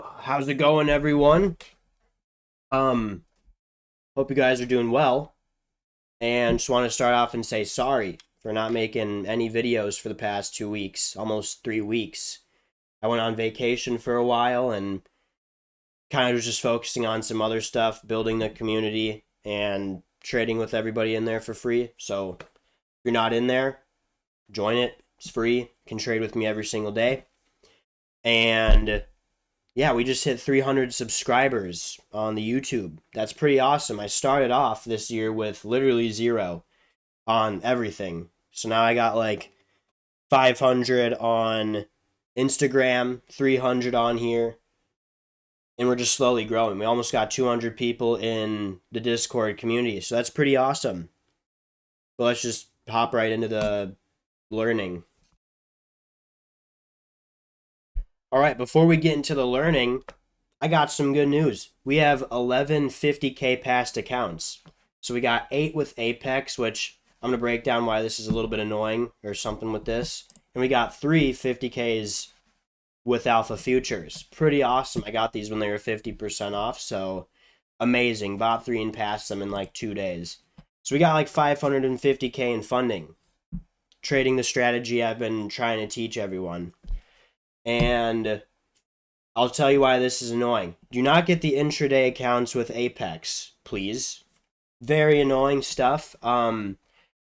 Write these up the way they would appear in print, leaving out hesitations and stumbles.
How's it going, everyone? Um, Hope you guys are doing well. And just want to start off and say sorry for not making any videos for the past 2 weeks, almost 3 weeks. I went on vacation for a while and kind of was just focusing on some other stuff, building the community and trading with everybody in there for free. So if you're not in there, join it. It's free. You can trade with me every single day. And yeah, we just hit 300 subscribers on the YouTube. That's pretty awesome. I started off this year with literally zero on everything. So now I got like 500 on Instagram, 300 on here, and we're just slowly growing. We almost got 200 people in the Discord community. So that's pretty awesome. But let's just hop right into the learning. All right, before we get into the learning, I got some good news. We have 11 50K past accounts. So we got 8 with Apex, which I'm going to break down why this is a little bit annoying or something with this. And we got 3 50Ks with Alpha Futures. Pretty awesome. I got these when they were 50% off, so amazing. Bought 3 and passed them in like 2 days. So we got like 550K in funding. Trading the strategy I've been trying to teach everyone. And I'll tell you why this is annoying. Do not get the intraday accounts with Apex, please. Very annoying stuff.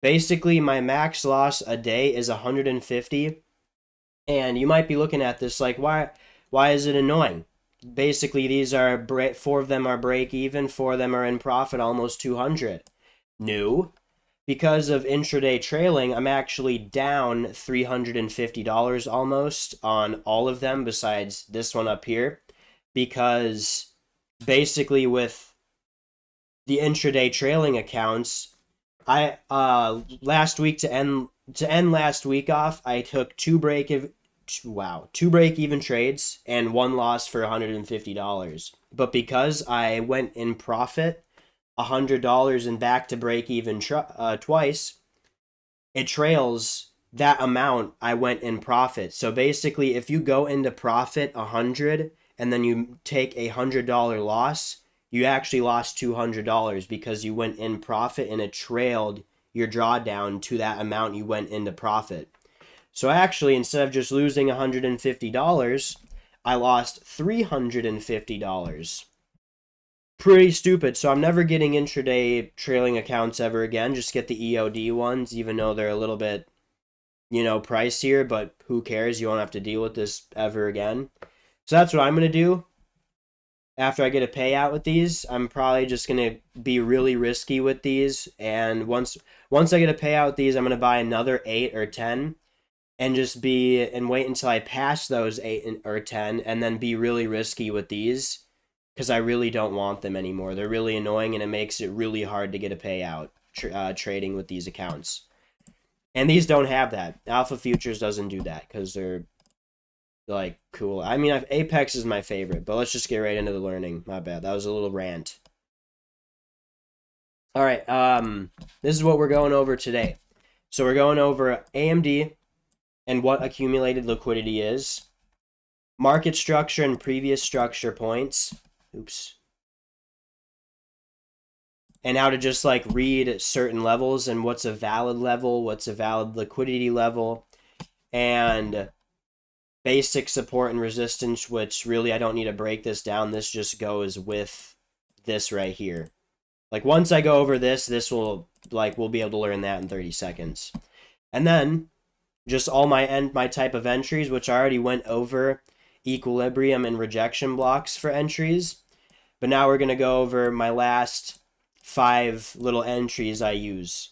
Basically, my max loss a day is 150, and you might be looking at this like, why is it annoying? Basically, these are 4 of them are break even, 4 of them are in profit, almost 200. New. Because of intraday trailing, I'm actually down $350 almost on all of them besides this one up here. Because basically with the intraday trailing accounts, I last week to end last week off, I took two break even trades and 1 loss for $150. But because I went in profit $100 and back to break even twice, it trails that amount I went in profit. So basically, if you go into profit 100 and then you take $100 loss, you actually lost $200 because you went in profit and it trailed your drawdown to that amount you went into profit. So actually, instead of just losing $150, I lost $350. Pretty stupid. So I'm never getting intraday trailing accounts ever again. Just get the EOD ones, even though they're a little bit, pricier, but who cares? You won't have to deal with this ever again. So that's what I'm going to do. After I get a payout with these, I'm probably just going to be really risky with these. And once I get a payout with these, I'm going to buy another 8 or 10 and wait until I pass those 8 or 10 and then be really risky with these because I really don't want them anymore. They're really annoying and it makes it really hard to get a payout trading with these accounts. And these don't have that. Alpha Futures doesn't do that because they're like cool. I mean, Apex is my favorite, but let's just get right into the learning. My bad. That was a little rant. All right. This is what we're going over today. So we're going over AMD and what accumulated liquidity is, market structure and previous structure points. Oops. And how to just like read certain levels and what's a valid level, what's a valid liquidity level, and basic support and resistance, which really I don't need to break this down. This just goes with this right here. Like once I go over this will we'll be able to learn that in 30 seconds. And then just all my type of entries, which I already went over equilibrium and rejection blocks for entries. But now we're going to go over my last 5 little entries I use.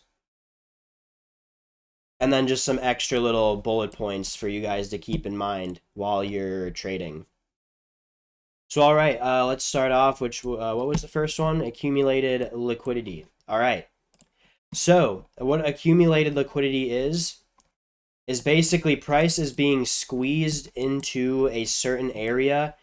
And then just some extra little bullet points for you guys to keep in mind while you're trading. So, all right, let's start off. What was the first one? Accumulated liquidity. All right. So, what accumulated liquidity is basically price is being squeezed into a certain area.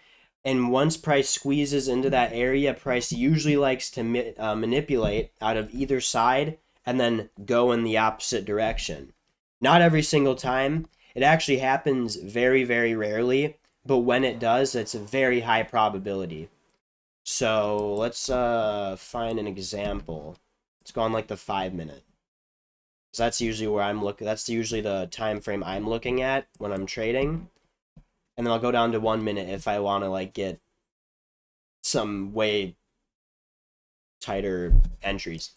And once price squeezes into that area, price usually likes to manipulate out of either side and then go in the opposite direction. Not every single time. It actually happens very, very rarely, but when it does, it's a very high probability. So let's find an example. Let's go on like the 5 minute. So that's usually where I'm looking. That's usually the time frame I'm looking at when I'm trading. And then I'll go down to 1 minute if I want to like get some way tighter entries.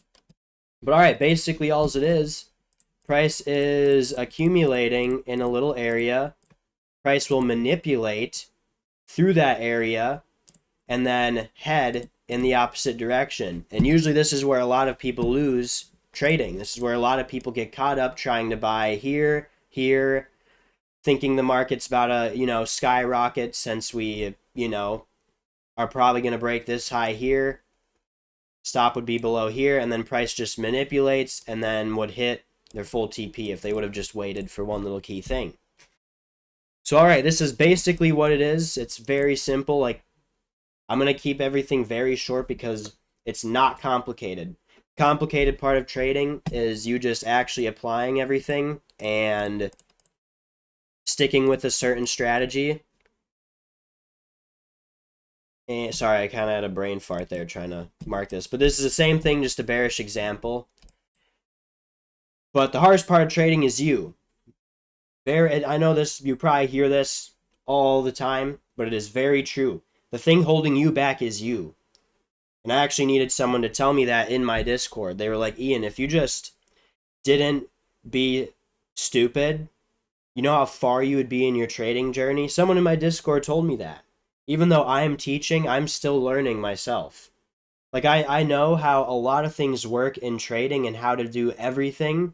But all right, basically all it is, price is accumulating in a little area. Price will manipulate through that area and then head in the opposite direction. And usually this is where a lot of people lose trading. This is where a lot of people get caught up trying to buy here, thinking the market's about to, skyrocket since we, are probably going to break this high here. Stop would be below here, and then price just manipulates and then would hit their full TP if they would have just waited for one little key thing. So, all right, this is basically what it is. It's very simple. Like, I'm going to keep everything very short because it's not complicated. Complicated part of trading is you just actually applying everything and sticking with a certain strategy. And sorry, I kind of had a brain fart there trying to mark this. But this is the same thing, just a bearish example. But the hardest part of trading is you. I know this, you probably hear this all the time, but it is very true. The thing holding you back is you. And I actually needed someone to tell me that in my Discord. They were like, Ian, if you just didn't be stupid, you know how far you would be in your trading journey? Someone in my Discord told me that. Even though I am teaching, I'm still learning myself. Like, I know how a lot of things work in trading and how to do everything,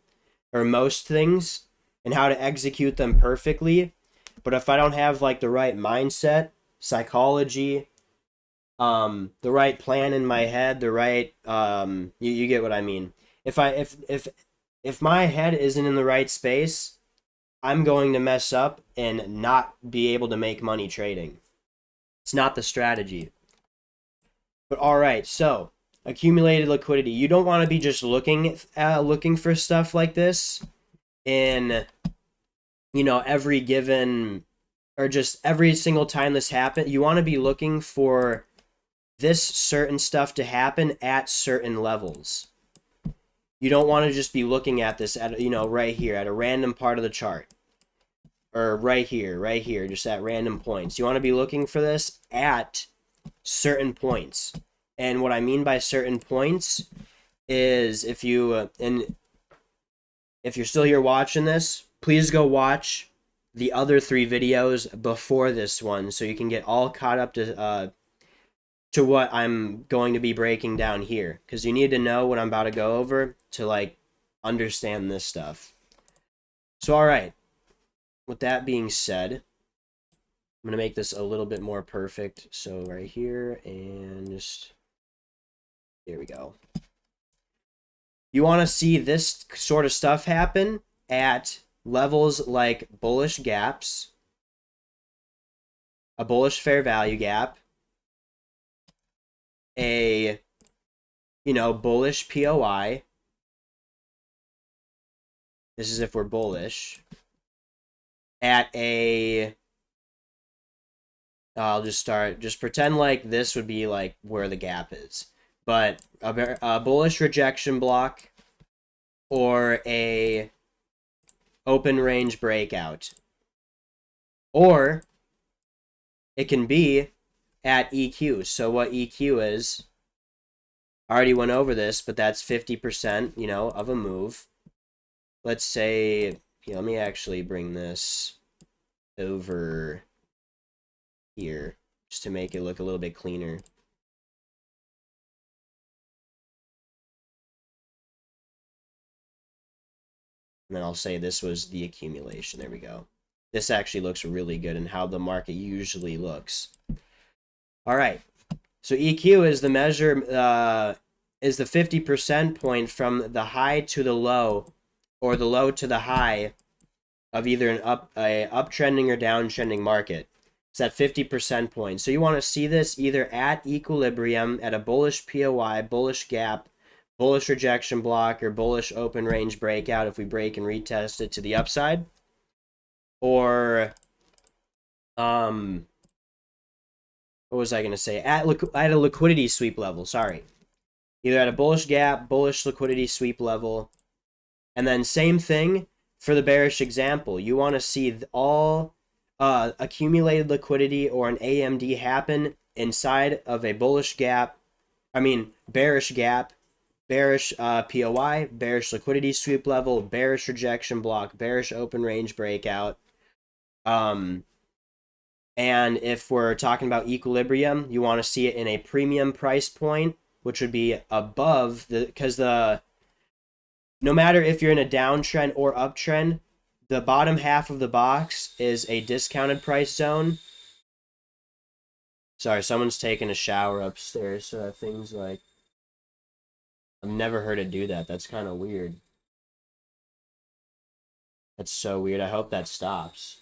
or most things, and how to execute them perfectly. But if I don't have, like, the right mindset, psychology, the right plan in my head, the right, you get what I mean. If my head isn't in the right space, I'm going to mess up and not be able to make money trading. It's not the strategy. But all right, so accumulated liquidity. You don't want to be just looking for stuff like this in every given or just every single time this happens. You want to be looking for this certain stuff to happen at certain levels. You don't want to just be looking at this at right here at a random part of the chart. Or right here, just at random points. You want to be looking for this at certain points. And what I mean by certain points is if you're still here watching this, please go watch the other 3 videos before this one so you can get all caught up to what I'm going to be breaking down here. Because you need to know what I'm about to go over to, like, understand this stuff. So, all right. With that being said, I'm going to make this a little bit more perfect. So right here, and just, there we go. You want to see this sort of stuff happen at levels like bullish gaps, a bullish fair value gap, a, bullish POI. This is if we're bullish. At a, I'll just pretend like this would be like where the gap is. But a bullish rejection block or a open range breakout. Or it can be at EQ. So what EQ is, I already went over this, but that's 50%, of a move. Let's say, let me actually bring this over here just to make it look a little bit cleaner. And then I'll say this was the accumulation. There we go. This actually looks really good in how the market usually looks. All right. So EQ is the measure, is the 50% point from the high to the low, or the low to the high of either an uptrending or downtrending market. It's that 50% point. So you want to see this either at equilibrium, at a bullish POI, bullish gap, bullish rejection block, or bullish open range breakout if we break and retest it to the upside. Or um, what was I going to say? At a liquidity sweep level, sorry. Either at a bullish gap, bullish liquidity sweep level. And then same thing for the bearish example. You want to see all accumulated liquidity or an AMD happen inside of a bullish gap. Bearish gap, bearish POI, bearish liquidity sweep level, bearish rejection block, bearish open range breakout. And if we're talking about equilibrium, you want to see it in a premium price point, which would be above because no matter if you're in a downtrend or uptrend, the bottom half of the box is a discounted price zone. Sorry, someone's taking a shower upstairs, so that thing's like, I've never heard it do that. That's kind of weird. That's so weird. I hope that stops.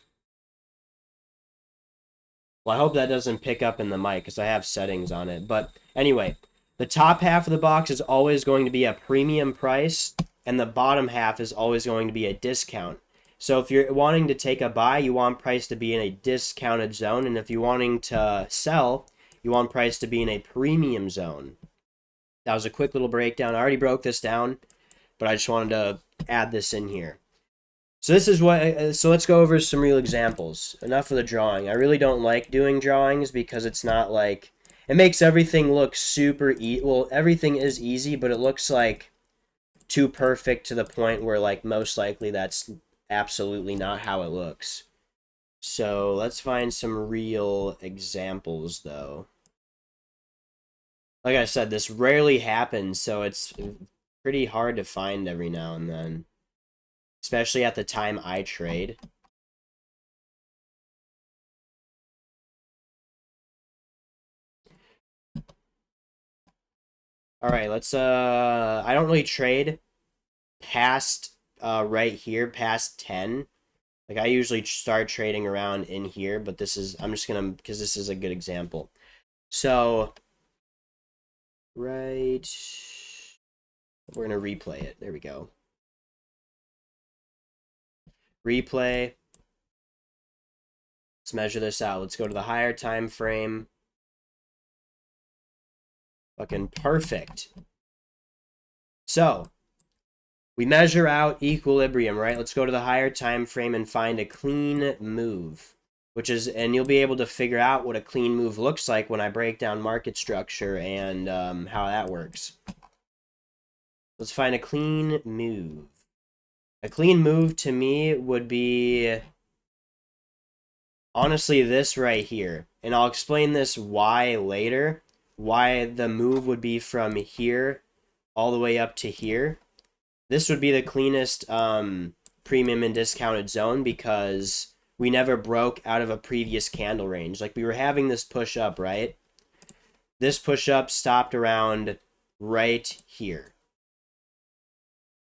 Well, I hope that doesn't pick up in the mic because I have settings on it. But anyway, the top half of the box is always going to be a premium price, and the bottom half is always going to be a discount. So if you're wanting to take a buy, you want price to be in a discounted zone, and if you're wanting to sell, you want price to be in a premium zone. That was a quick little breakdown. I already broke this down, but I just wanted to add this in here. So this is what. So let's go over some real examples. Enough of the drawing. I really don't like doing drawings because it's not like it makes everything look super easy. Well, everything is easy, but it looks like too perfect to the point where like most likely that's absolutely not how it looks. So let's find some real examples though. Like I said, this rarely happens, so it's pretty hard to find every now and then. Especially at the time I trade. Alright, let's I don't really trade past right here, past 10. Like I usually start trading around in here, but this is I'm just gonna because this is a good example. So right, we're gonna replay it. There we go. Replay. Let's measure this out. Let's go to the higher time frame. Fucking perfect. So we measure out equilibrium, right? Let's go to the higher time frame and find a clean move, and you'll be able to figure out what a clean move looks like when I break down market structure and how that works. Let's find a clean move. A clean move to me would be honestly this right here, and I'll explain this why later. Why the move would be from here all the way up to here. This would be the cleanest premium and discounted zone because we never broke out of a previous candle range. Like we were having this push up, right? This push up stopped around right here.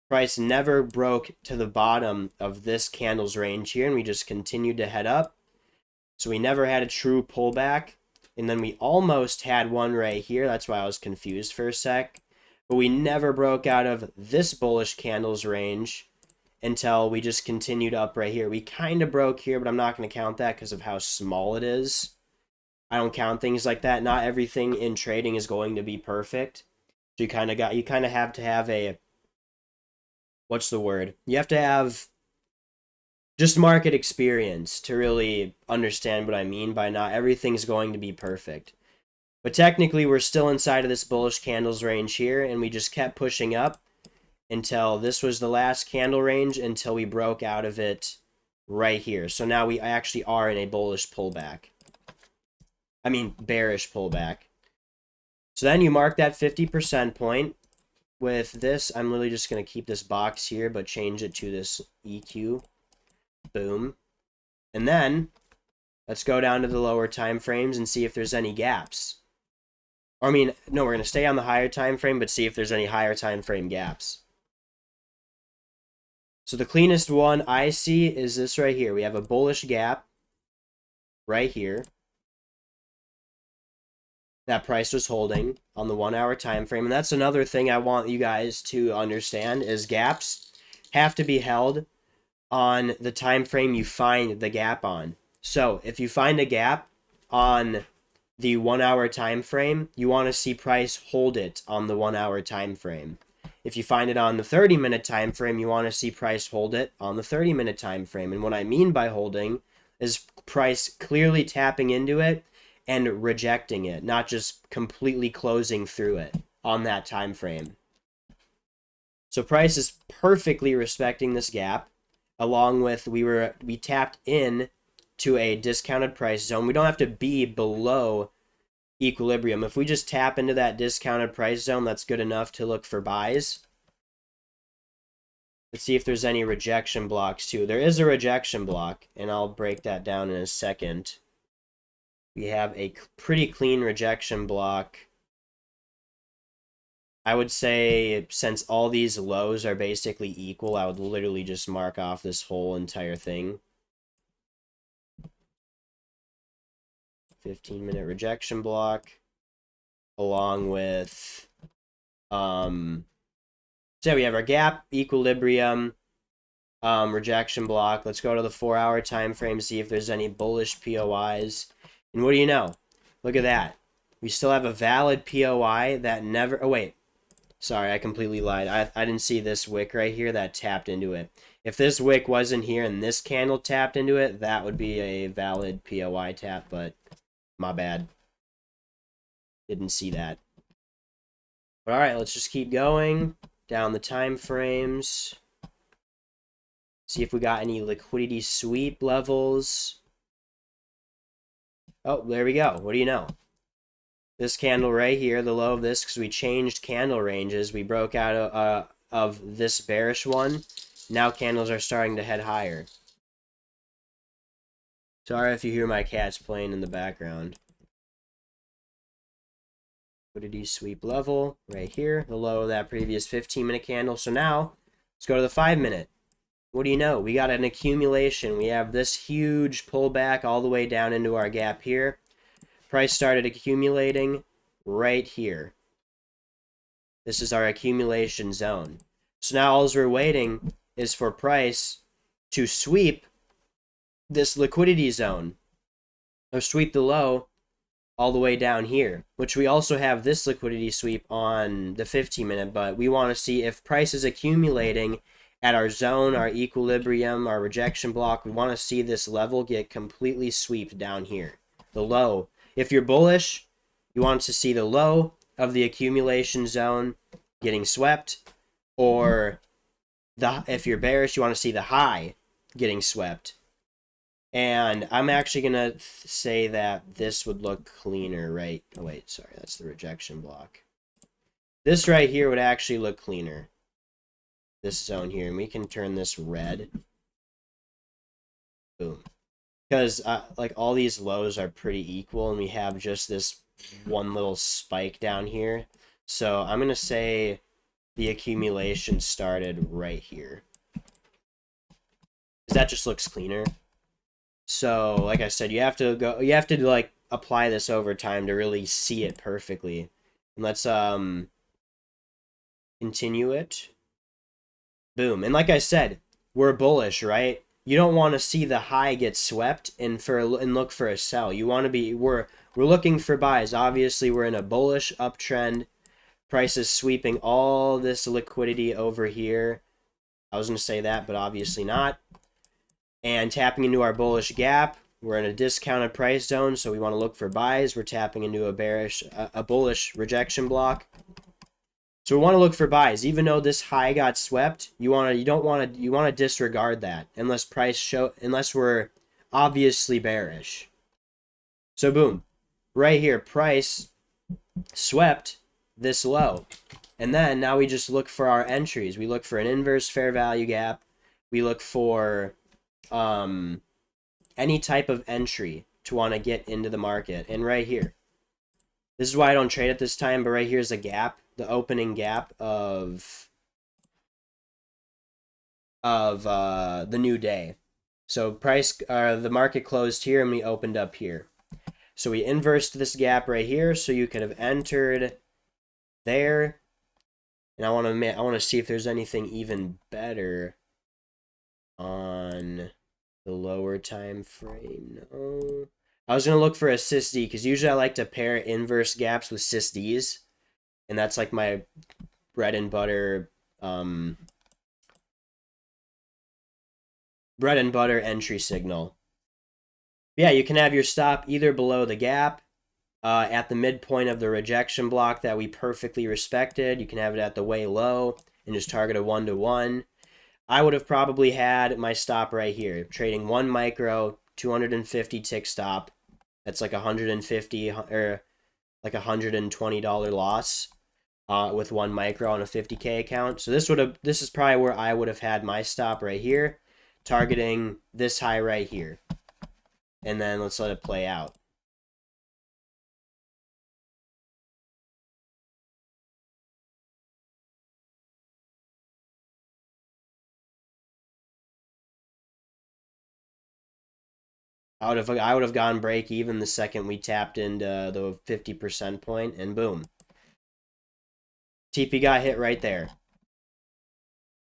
Price never broke to the bottom of this candle's range here, and we just continued to head up. So we never had a true pullback. And then we almost had one right here. That's why I was confused for a sec. But we never broke out of this bullish candle's range until we just continued up right here. We kind of broke here, but I'm not going to count that because of how small it is. I don't count things like that. Not everything in trading is going to be perfect. So you kind of have to have a, what's the word? You have to have just market experience to really understand what I mean by not everything's going to be perfect. But technically, we're still inside of this bullish candles range here, and we just kept pushing up until this was the last candle range until we broke out of it right here. So now we actually are in a bullish pullback. Bearish pullback. So then you mark that 50% point. With this, I'm literally just going to keep this box here, but change it to this EQ. Boom. And then let's go down to the lower time frames and see if there's any gaps. No, we're going to stay on the higher time frame, but see if there's any higher time frame gaps. So the cleanest one I see is this right here. We have a bullish gap right here. That price was holding on the 1 hour time frame. And that's another thing I want you guys to understand is gaps have to be held on the time frame you find the gap on. So if you find a gap on the 1 hour time frame, you want to see price hold it on the 1 hour time frame. If you find it on the 30-minute time frame, you want to see price hold it on the 30-minute time frame. And what I mean by holding is price clearly tapping into it and rejecting it, not just completely closing through it on that time frame. So price is perfectly respecting this gap, along with we tapped in to a discounted price zone. We don't have to be below equilibrium. If we just tap into that discounted price zone, that's good enough to look for buys. Let's see if there's any rejection blocks too. There is a rejection block, and I'll break that down in a second. We have a pretty clean rejection block. I would say since all these lows are basically equal, I would literally just mark off this whole entire thing. 15-minute rejection block, along with so we have our gap, equilibrium, rejection block. Let's go to the 4 hour time frame, see if there's any bullish POIs. And what do you know? Look at that. We still have a valid POI that never... Oh, wait. Sorry, I completely lied. I didn't see this wick right here that tapped into it. If this wick wasn't here and this candle tapped into it, that would be a valid POI tap, but my bad. Didn't see that. But alright, let's just keep going down the time frames. See if we got any liquidity sweep levels. Oh, there we go. What do you know? This candle right here, the low of this, because we changed candle ranges. We broke out of this bearish one. Now candles are starting to head higher. Sorry if you hear my cats playing in the background. Liquidity sweep level right here, the low of that previous 15-minute candle. So now, let's go to the 5-minute. What do you know? We got an accumulation. We have this huge pullback all the way down into our gap here. Price started accumulating right here. This is our accumulation zone. So now all we're waiting is for price to sweep this liquidity zone, or sweep the low all the way down here, which we also have this liquidity sweep on the 15-minute, but we want to see if price is accumulating at our zone, our equilibrium, our rejection block. We want to see this level get completely swept down here. The low. If you're bullish, you want to see the low of the accumulation zone getting swept, or if you're bearish, you want to see the high getting swept. And I'm actually going to say that this would look cleaner, right? Oh, wait, sorry, that's the rejection block. This right here would actually look cleaner. This zone here, and we can turn this red. Boom. Because, like, all these lows are pretty equal, and we have just this one little spike down here. So I'm going to say the accumulation started right here. Because that just looks cleaner. So, like I said, you have to like apply this over time to really see it perfectly. And let's continue it. Boom. And like I said, we're bullish, right? You don't want to see the high get swept and look for a sell. You want to be we're looking for buys. Obviously, we're in a bullish uptrend. Price is sweeping all this liquidity over here. I was going to say that, but obviously not. And tapping into our bullish gap, we're in a discounted price zone, so we want to look for buys. We're tapping into a bullish rejection block. So we want to look for buys, even though this high got swept. You want to disregard that unless we're obviously bearish. So boom, right here, price swept this low, and then now we just look for our entries. We look for an inverse fair value gap. We look for any type of entry to want to get into the market. And right here, this is why I don't trade at this time, but right here is a gap, the opening gap of the new day. So the market closed here and we opened up here. So we inversed this gap right here, so you could have entered there. And I want to see if there's anything even better on The lower time frame, no. I was gonna look for a sys-D because usually I like to pair inverse gaps with sys-Ds, and that's like my bread and butter entry signal. Yeah, you can have your stop either below the gap, at the midpoint of the rejection block that we perfectly respected. You can have it at the way low and just target a 1-to-1. I would have probably had my stop right here, trading 1 micro, 250 tick stop. That's like 150 or like $120 loss, with 1 micro on a 50K account. So this is probably where I would have had my stop right here, targeting this high right here. And then let's let it play out. I would have gone break even the second we tapped into the 50% point, and boom. TP got hit right there.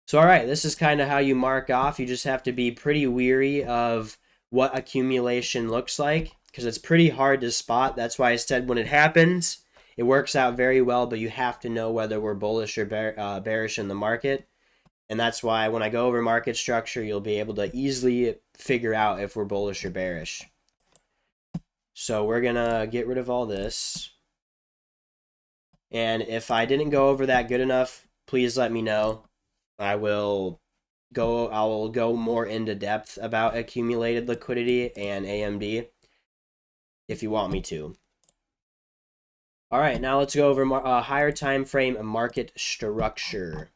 So, all right, this is kind of how you mark off. You just have to be pretty weary of what accumulation looks like because it's pretty hard to spot. That's why I said when it happens, it works out very well, but you have to know whether we're bullish or bearish in the market. And that's why when I go over market structure, you'll be able to easily figure out if we're bullish or bearish. So we're going to get rid of all this. And if I didn't go over that good enough, please let me know. I will go more into depth about accumulated liquidity and AMD if you want me to. All right, now let's go over higher time frame market structure.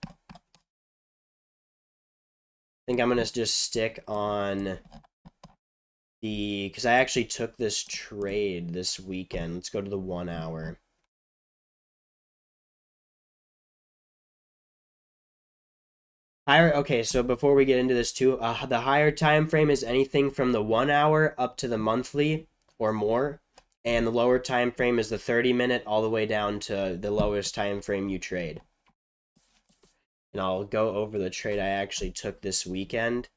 I think I'm going to just stick on because I actually took this trade this weekend. Let's go to the 1 hour. Okay, so before we get into this too, the higher time frame is anything from the 1 hour up to the monthly or more, and the lower time frame is the 30-minute all the way down to the lowest time frame you trade. And I'll go over the trade I actually took this weekend.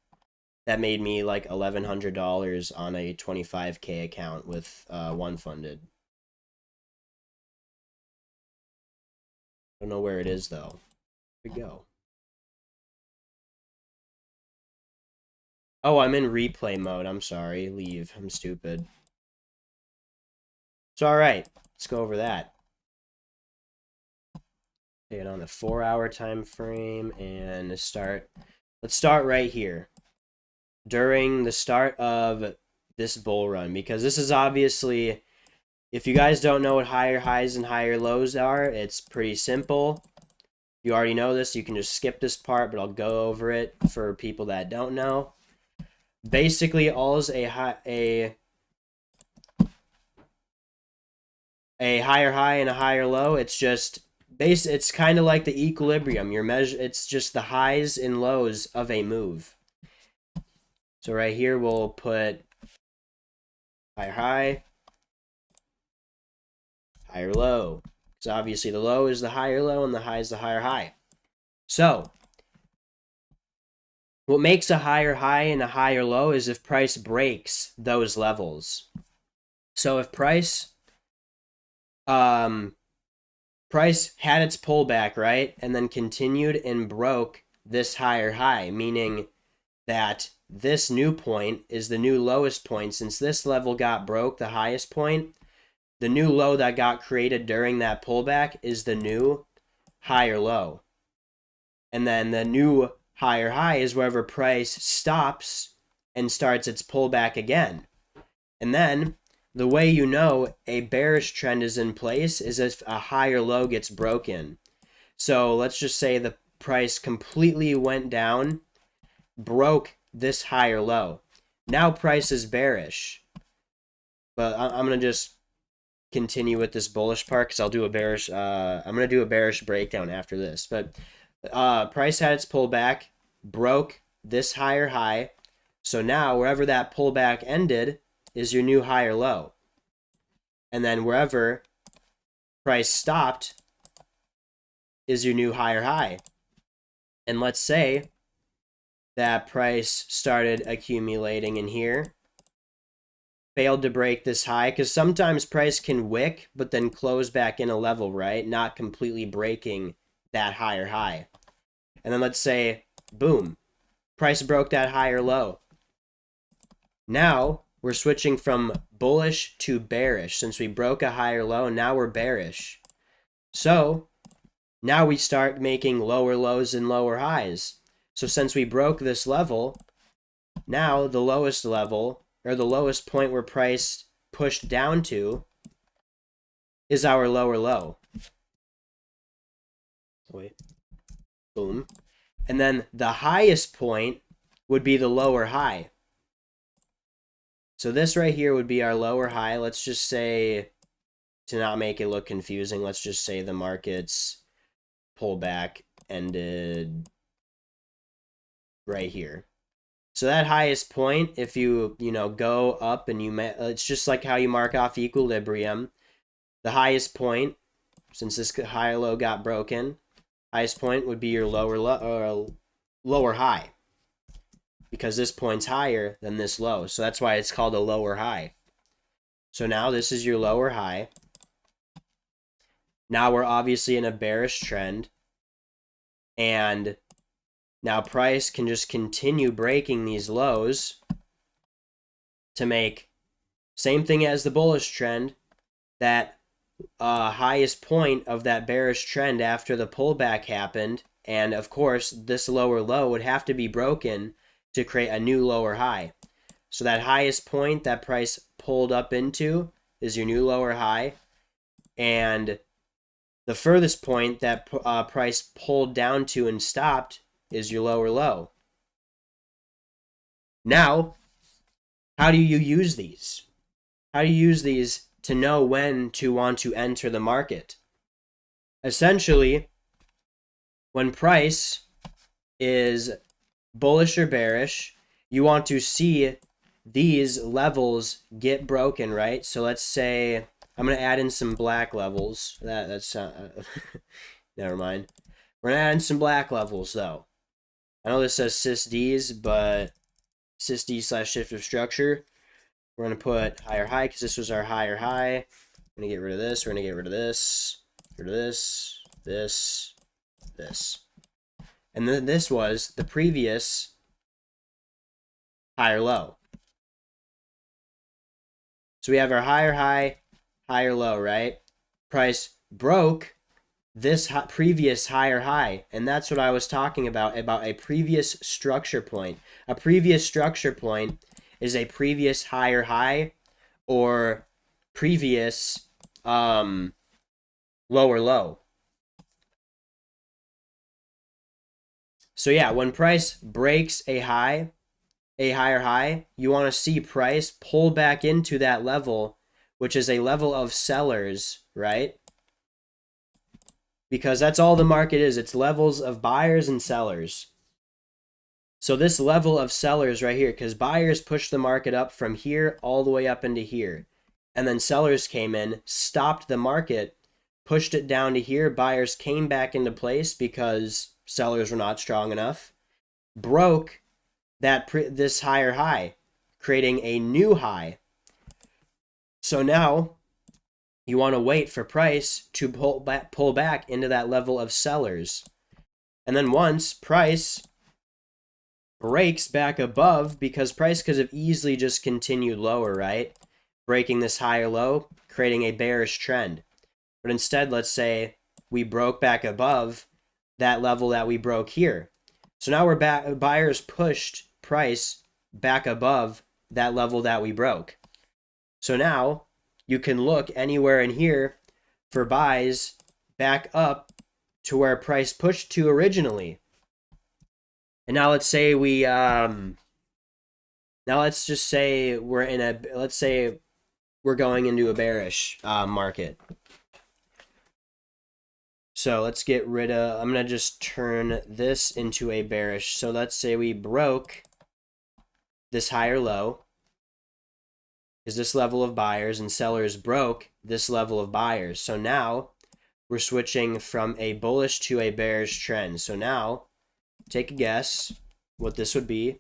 That made me like $1,100 on a 25K account with one funded. I don't know where it is though. Here we go. Oh, I'm in replay mode. I'm sorry. Leave. I'm stupid. So, alright. Let's go over that. And on the 4 hour time frame and let's start right here. During the start of this bull run, because this is obviously, if you guys don't know what higher highs and higher lows are, it's pretty simple. If you already know this, you can just skip this part, but I'll go over it for people that don't know. Basically, all is a higher high and a higher low. It's just it's kind of like the equilibrium. It's just the highs and lows of a move. So right here we'll put higher high, higher low. So obviously the low is the higher low and the high is the higher high. So what makes a higher high and a higher low is if price breaks those levels. So if price had its pullback, right, and then continued and broke this higher high, meaning that this new point is the new lowest point. Since this level got broke, the highest point, the new low that got created during that pullback is the new higher low. And then the new higher high is wherever price stops and starts its pullback again. And then the way you know a bearish trend is in place is if a higher low gets broken. So let's just say the price completely went down, broke this higher low. Now price is bearish. But I'm going to just continue with this bullish part because I'll do a bearish, I'm going to do a bearish breakdown after this. But price had its pullback, broke this higher high. So now wherever that pullback ended is your new higher low. And then wherever price stopped is your new higher high. And let's say that price started accumulating in here. Failed to break this high, because sometimes price can wick, but then close back in a level, right? Not completely breaking that higher high. And then let's say, boom, price broke that higher low. Now we're switching from bullish to bearish. Since we broke a higher low, now we're bearish. So now we start making lower lows and lower highs. So since we broke this level, now the lowest level, or the lowest point where price pushed down to, is our lower low. Wait. Boom. And then the highest point would be the lower high. So this right here would be our lower high. Let's just say, to not make it look confusing, let's just say the market's pullback ended right here. So that highest point, if you go up and it's just like how you mark off equilibrium. The highest point, since this higher low got broken, highest point would be your lower high, because this point's higher than this low. So that's why it's called a lower high. So now this is your lower high. Now we're obviously in a bearish trend, and now price can just continue breaking these lows to make same thing as the bullish trend, that highest point of that bearish trend after the pullback happened. And of course, this lower low would have to be broken to create a new lower high. So that highest point that price pulled up into is your new lower high. And the furthest point that price pulled down to and stopped is your lower low. Now, how do you use these? How do you use these to know when to want to enter the market? Essentially, when price is bullish or bearish, you want to see these levels get broken, right? So let's say I'm going to add in some black levels. That's never mind. We're going to add in some black levels, though. I know this says sysDs, but sysD/shift of structure. We're going to put higher high, because this was our higher high. We're going to get rid of this. We're going to get rid of this. Rid of this. This. And then this was the previous higher low. So we have our higher high, higher low, right? Price broke this previous higher high, and that's what I was talking about a previous structure point. A previous structure point is a previous higher high or previous lower low. So yeah, when price breaks a higher high, you want to see price pull back into that level, which is a level of sellers, right? Because that's all the market is. It's levels of buyers and sellers. So this level of sellers right here, because buyers pushed the market up from here all the way up into here. And then sellers came in, stopped the market, pushed it down to here. Buyers came back into place because sellers were not strong enough. Broke this higher high, creating a new high. So now you want to wait for price to pull back into that level of sellers. And then once price breaks back above, because price could have easily just continued lower, right? Breaking this higher low, creating a bearish trend. But instead, let's say we broke back above that level that we broke here. So now we're back, buyers pushed price back above that level that we broke. So now you can look anywhere in here for buys back up to where price pushed to originally. And now let's say let's just say let's say we're going into a bearish market. So let's get rid of, I'm going to just turn this into a bearish. So let's say we broke this higher low, is this level of buyers, and sellers broke this level of buyers. So now we're switching from a bullish to a bearish trend. So now take a guess. what this would be.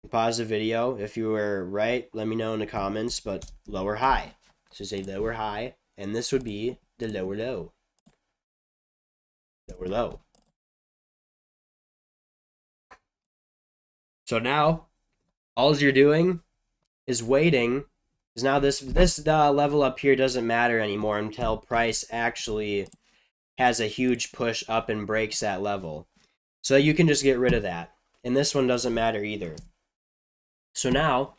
Pause the video. If you were right, let me know in the comments, but lower high. So say lower high, and this would be the lower low. Lower low. So now, all you're doing is waiting. Because now this level up here doesn't matter anymore until price actually has a huge push up and breaks that level. So you can just get rid of that. And this one doesn't matter either. So now,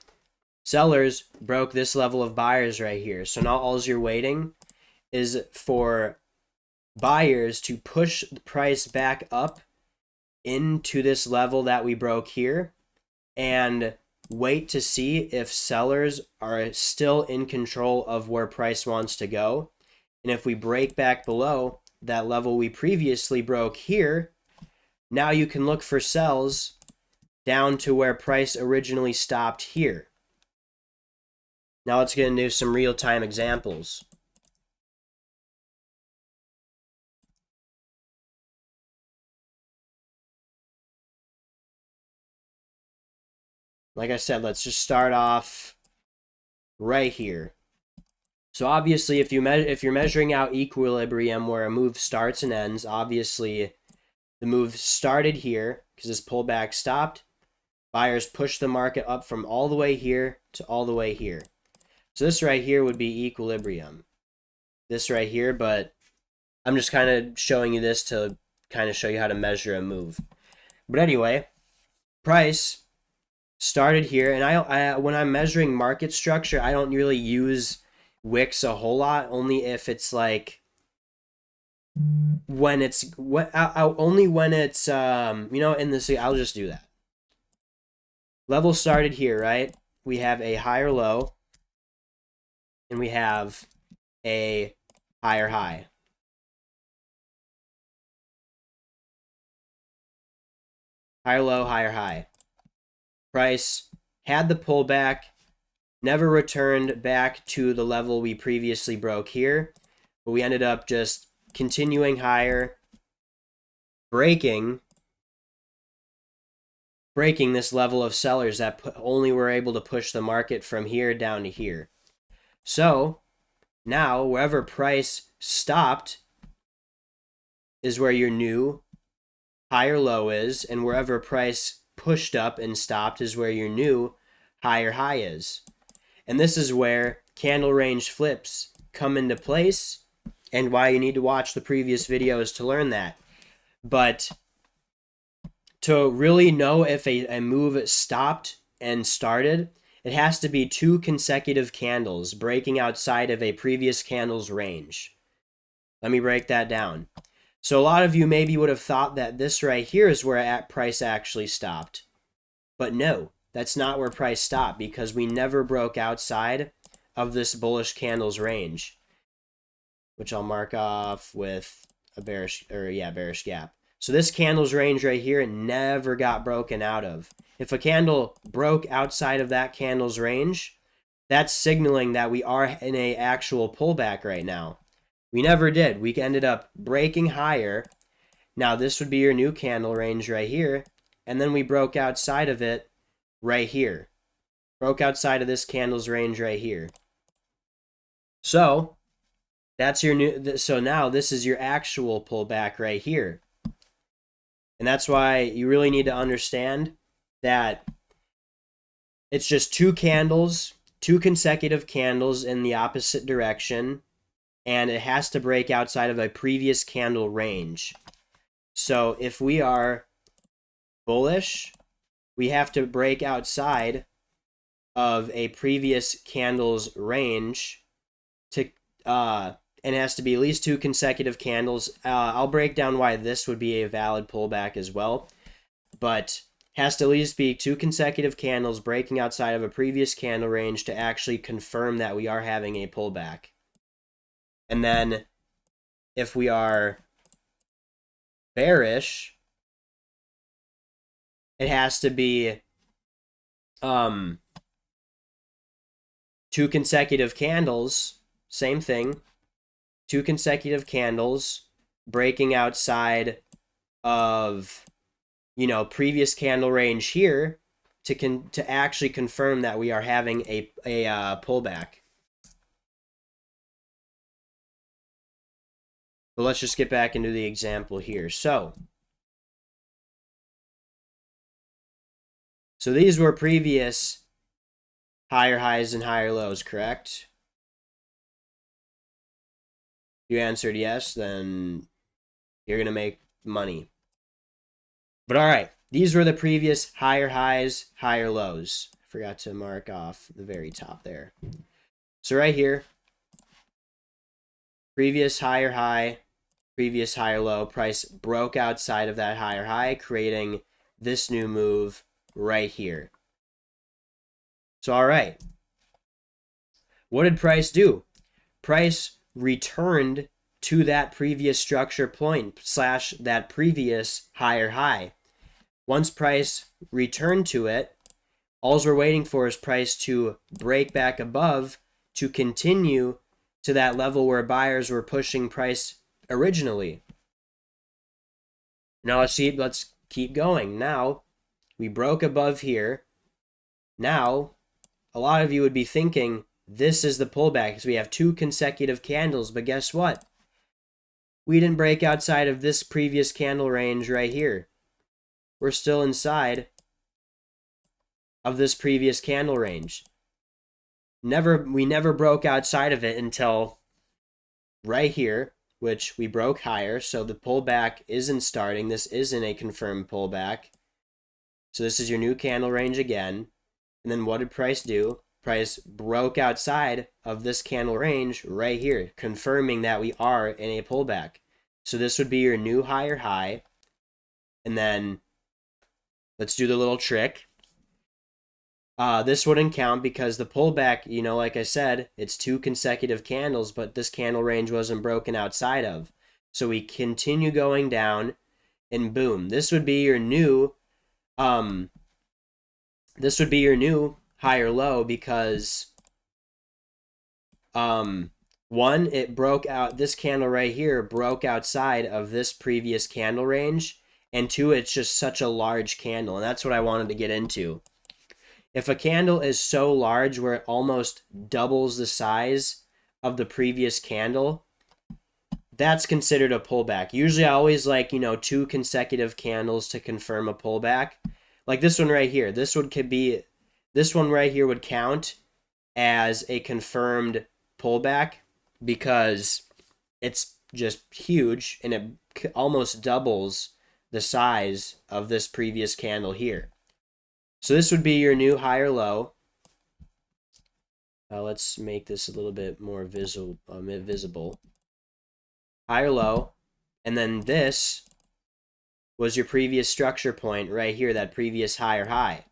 sellers broke this level of buyers right here. So now all you're waiting is for buyers to push the price back up into this level that we broke here and wait to see if sellers are still in control of where price wants to go. And if we break back below that level we previously broke here, now you can look for sells down to where price originally stopped here. Now let's get into some real-time examples. Like I said, let's just start off right here. So obviously, if you're measuring out equilibrium where a move starts and ends, obviously the move started here because this pullback stopped. Buyers push the market up from all the way here to all the way here. So this right here would be equilibrium. This right here, but I'm just kind of showing you this to kind of show you how to measure a move. But anyway, price started here, and I when I'm measuring market structure, I don't really use wicks a whole lot, only if it's like when it's only when it's in this. I'll just do that. Level started here, right? We have a higher low, and we have a higher high. Higher low, higher high. Price had the pullback, never returned back to the level we previously broke here, but we ended up just continuing higher, breaking this level of sellers that only were able to push the market from here down to here. So now wherever price stopped is where your new higher low is, and wherever price pushed up and stopped is where your new higher high is. And this is where candle range flips come into place, and why you need to watch the previous videos to learn that. But to really know if a move stopped and started, it has to be 2 consecutive candles breaking outside of a previous candle's range. Let me break that down. So a lot of you maybe would have thought that this right here is where price actually stopped. But no, that's not where price stopped, because we never broke outside of this bullish candle's range, which I'll mark off with a bearish gap. So this candle's range right here never got broken out of. If a candle broke outside of that candle's range, that's signaling that we are in an actual pullback right now. We never did. We ended up breaking higher. Now this would be your new candle range right here, and then we broke outside of it right here. Broke outside of this candle's range right here. So that's your new. So now this is your actual pullback right here. And that's why you really need to understand that it's just 2 candles, 2 consecutive candles in the opposite direction, and it has to break outside of a previous candle range. So if we are bullish, we have to break outside of a previous candle's range to and it has to be at least 2 consecutive candles. I'll break down why this would be a valid pullback as well, but has to at least be 2 consecutive candles breaking outside of a previous candle range to actually confirm that we are having a pullback. And then if we are bearish, it has to be 2 consecutive candles, same thing, 2 consecutive candles breaking outside of previous candle range here to actually confirm that we are having a pullback. But let's just get back into the example here. So these were previous higher highs and higher lows, correct? If you answered yes, then you're going to make money. But all right, these were the previous higher highs, higher lows. I forgot to mark off the very top there. So right here, previous higher high, previous higher low, price broke outside of that higher high, creating this new move right here. So all right, what did price do? Price returned to that previous structure point / that previous higher high. Once price returned to it, all we're waiting for is price to break back above to continue to that level where buyers were pushing price originally. Now let's keep going. Now we broke above here. Now a lot of you would be thinking this is the pullback because we have 2 consecutive candles, but guess what? We didn't break outside of this previous candle range right here. We're still inside of this previous candle range. We never broke outside of it until right here, which we broke higher. So the pullback isn't starting. This isn't a confirmed pullback. So this is your new candle range again. And then what did price do? Price broke outside of this candle range right here, confirming that we are in a pullback. So this would be your new higher high. And then let's do the little trick. This wouldn't count because the pullback, like I said, it's 2 consecutive candles, but this candle range wasn't broken outside of. So we continue going down, and boom, this would be your new higher low because one, it broke out, this candle right here broke outside of this previous candle range, and 2, it's just such a large candle, and that's what I wanted to get into. If a candle is so large where it almost doubles the size of the previous candle, that's considered a pullback. Usually I always like, 2 consecutive candles to confirm a pullback. Like this one right here. This one right here would count as a confirmed pullback because it's just huge and it almost doubles the size of this previous candle here. So this would be your new higher low. Let's make this a little bit more visible. Higher low. And then this was your previous structure point right here, that previous higher high.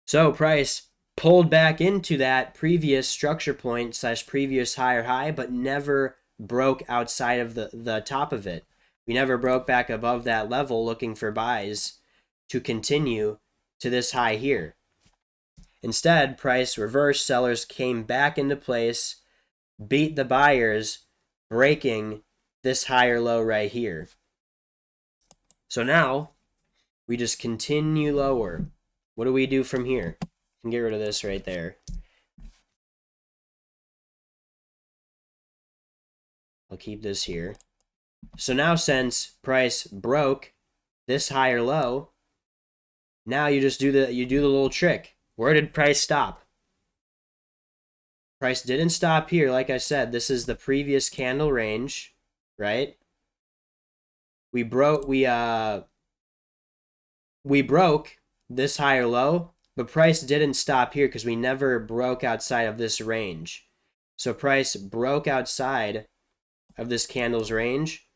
So price pulled back into that previous structure point / previous higher high, but never broke outside of the top of it. We never broke back above that level looking for buys to continue to this high here. Instead, price reversed, sellers came back into place, beat the buyers, breaking this higher low right here. So now we just continue lower. What do we do from here? I can get rid of this right there. I'll keep this here. So now since price broke this higher low, now you do the little trick. Where did price stop? Price didn't stop here. Like I said, this is the previous candle range, right? We broke this higher low, but price didn't stop here because we never broke outside of this range. So price broke outside of this candle's range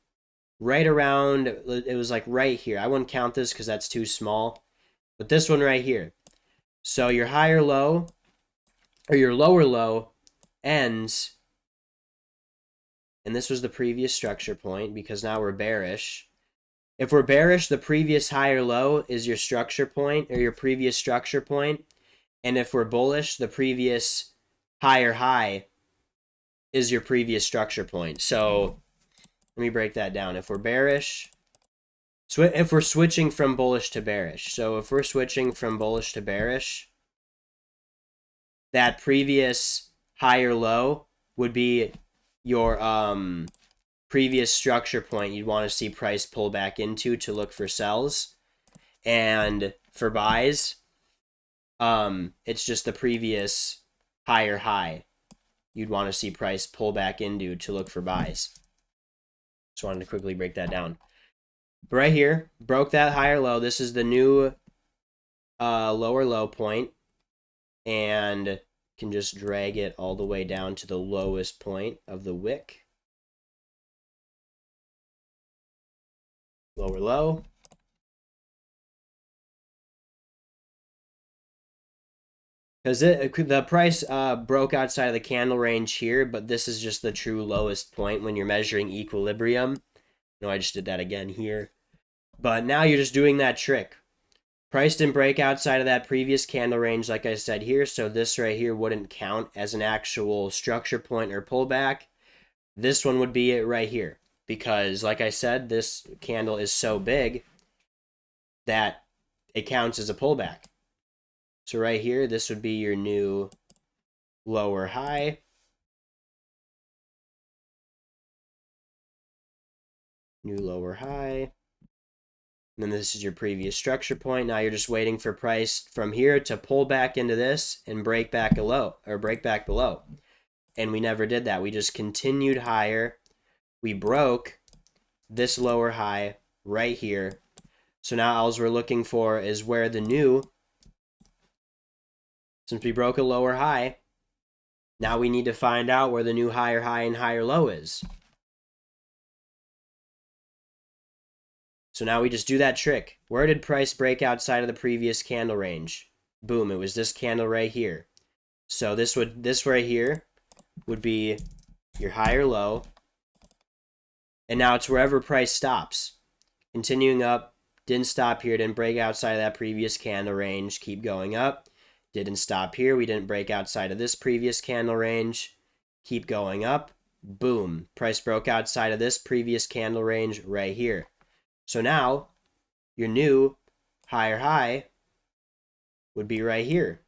right around, it was like right here. I wouldn't count this because that's too small. But this one right here. So your higher low, or your lower low, ends, and this was the previous structure point because now we're bearish. If we're bearish, the previous higher low is your structure point, or your previous structure point. And if we're bullish, the previous higher high is your previous structure point. So let me break that down. If we're bearish, So if we're switching from bullish to bearish, so if we're switching from bullish to bearish, that previous higher low would be your previous structure point you'd want to see price pull back into to look for sells. And for buys, it's just the previous higher high you'd want to see price pull back into to look for buys. Just wanted to quickly break that down. But right here, broke that higher low. This is the new lower low point, and can just drag it all the way down to the lowest point of the wick. Lower low. Because the price broke outside of the candle range here, but this is just the true lowest point when you're measuring equilibrium. No, I just did that again here. But now you're just doing that trick. Price didn't break outside of that previous candle range, like I said here, so this right here wouldn't count as an actual structure point or pullback. This one would be it right here, because like I said, this candle is so big that it counts as a pullback. So right here, this would be your new lower high. New lower high. And then this is your previous structure point. Now you're just waiting for price from here to pull back into this and break back below. And we never did that. We just continued higher. We broke this lower high right here. So now all we're looking for is where the new, since we broke a lower high, now we need to find out where the new higher high and higher low is. So now we just do that trick. Where did price break outside of the previous candle range? Boom, it was this candle right here. So this right here would be your higher low. And now it's wherever price stops. Continuing up, didn't stop here, didn't break outside of that previous candle range, keep going up. Didn't stop here, we didn't break outside of this previous candle range, keep going up. Boom, price broke outside of this previous candle range right here. So now, your new higher high would be right here.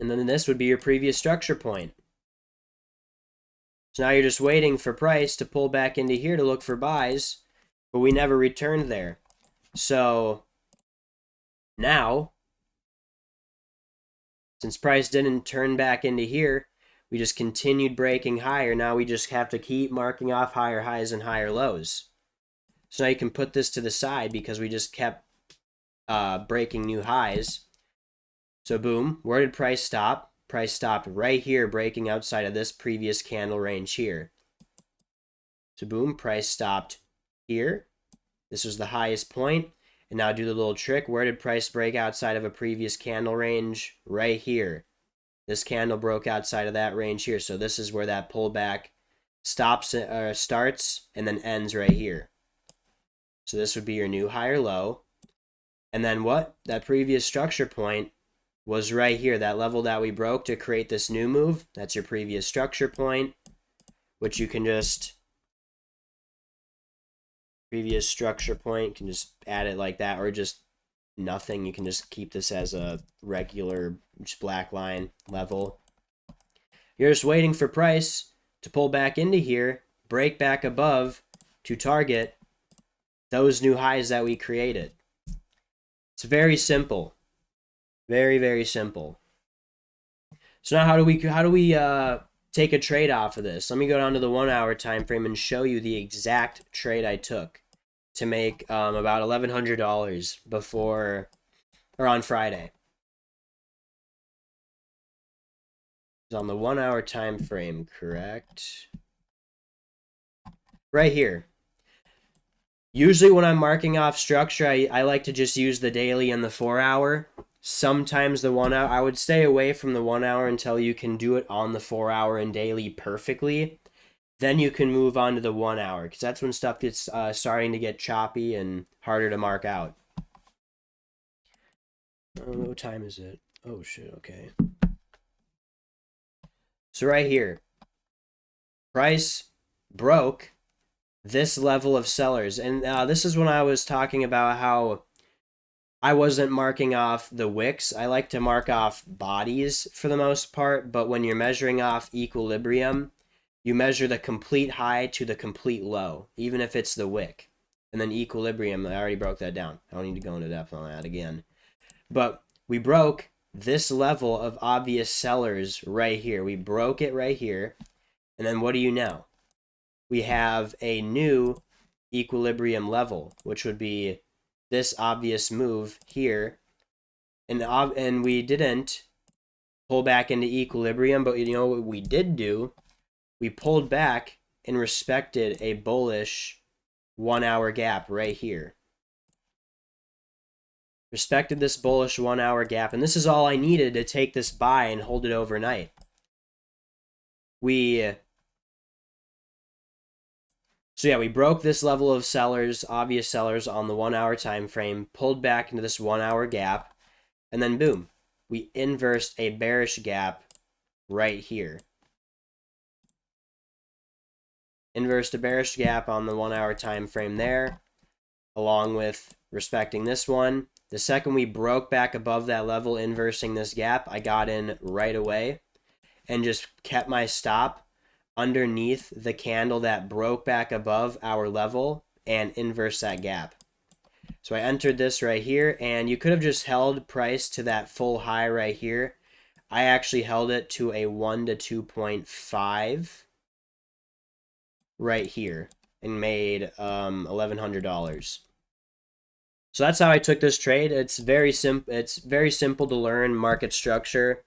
And then this would be your previous structure point. So now you're just waiting for price to pull back into here to look for buys, but we never returned there. So now, since price didn't turn back into here, we just continued breaking higher. Now we just have to keep marking off higher highs and higher lows. So now you can put this to the side because we just kept breaking new highs. So boom, where did price stop? Price stopped right here, breaking outside of this previous candle range here. So boom, price stopped here. This was the highest point. And now do the little trick. Where did price break outside of a previous candle range? Right here. This candle broke outside of that range here. So this is where that pullback starts and then ends right here. So this would be your new higher low. And then what? That previous structure point was right here. That level that we broke to create this new move. That's your previous structure point, which you can just, previous structure point, can just add it like that, or just nothing. You can just keep this as a regular just black line level. You're just waiting for price to pull back into here, break back above to target those new highs that we created. It's very simple. Very, very simple. So now how do we take a trade off of this? Let me go down to the 1 hour time frame and show you the exact trade I took to make about $1,100 before or on Friday. It's on the 1 hour time frame, correct? Right here. Usually when I'm marking off structure, I like to just use the daily and the 4 hour. Sometimes the 1 hour, I would stay away from the 1 hour until you can do it on the 4 hour and daily perfectly. Then you can move on to the 1 hour, because that's when stuff gets starting to get choppy and harder to mark out. What time is it? Oh shit, okay. So right here, price broke this level of sellers. And this is when I was talking about how I wasn't marking off the wicks. I like to mark off bodies for the most part, but when you're measuring off equilibrium, you measure the complete high to the complete low, even if it's the wick. And then equilibrium, I already broke that down. I don't need to go into depth on that again. But we broke this level of obvious sellers right here. We broke it right here. And then what do you know? We have a new equilibrium level, which would be this obvious move here. And we didn't pull back into equilibrium, but you know what we did do? We pulled back and respected a bullish 1 hour gap right here. Respected this bullish 1 hour gap, and this is all I needed to take this buy and hold it overnight. So we broke this level of sellers, obvious sellers on the 1 hour time frame, pulled back into this 1 hour gap, and then boom, we inversed a bearish gap right here. Inversed a bearish gap on the 1 hour time frame there, along with respecting this one. The second we broke back above that level, inversing this gap, I got in right away and just kept my stop underneath the candle that broke back above our level and inverse that gap. So I entered this right here, and you could have just held price to that full high right here. I actually held it to a 1 to 2.5 right here and made $1,100. So that's how I took this trade. It's very simple. It's very simple to learn market structure.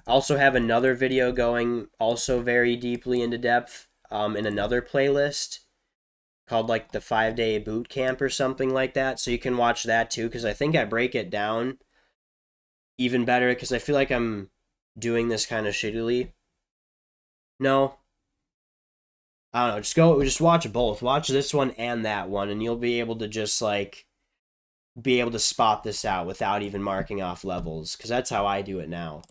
I also have another video going also very deeply into depth in another playlist called like the 5-day boot camp or something like that. So you can watch that too, because I think I break it down even better, because I feel like I'm doing this kind of shittily. No, I don't know. Just watch both. Watch this one and that one, and you'll be able to just like be able to spot this out without even marking off levels, because that's how I do it now.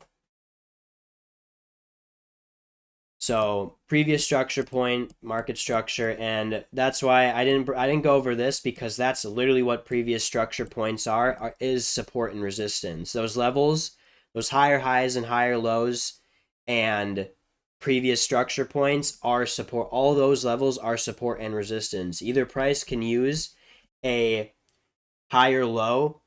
So previous structure point, market structure, and that's why I didn't go over this, because that's literally what previous structure points is support and resistance. Those levels, those higher highs and higher lows, and previous structure points are support. All those levels are support and resistance. Either price can use a higher low.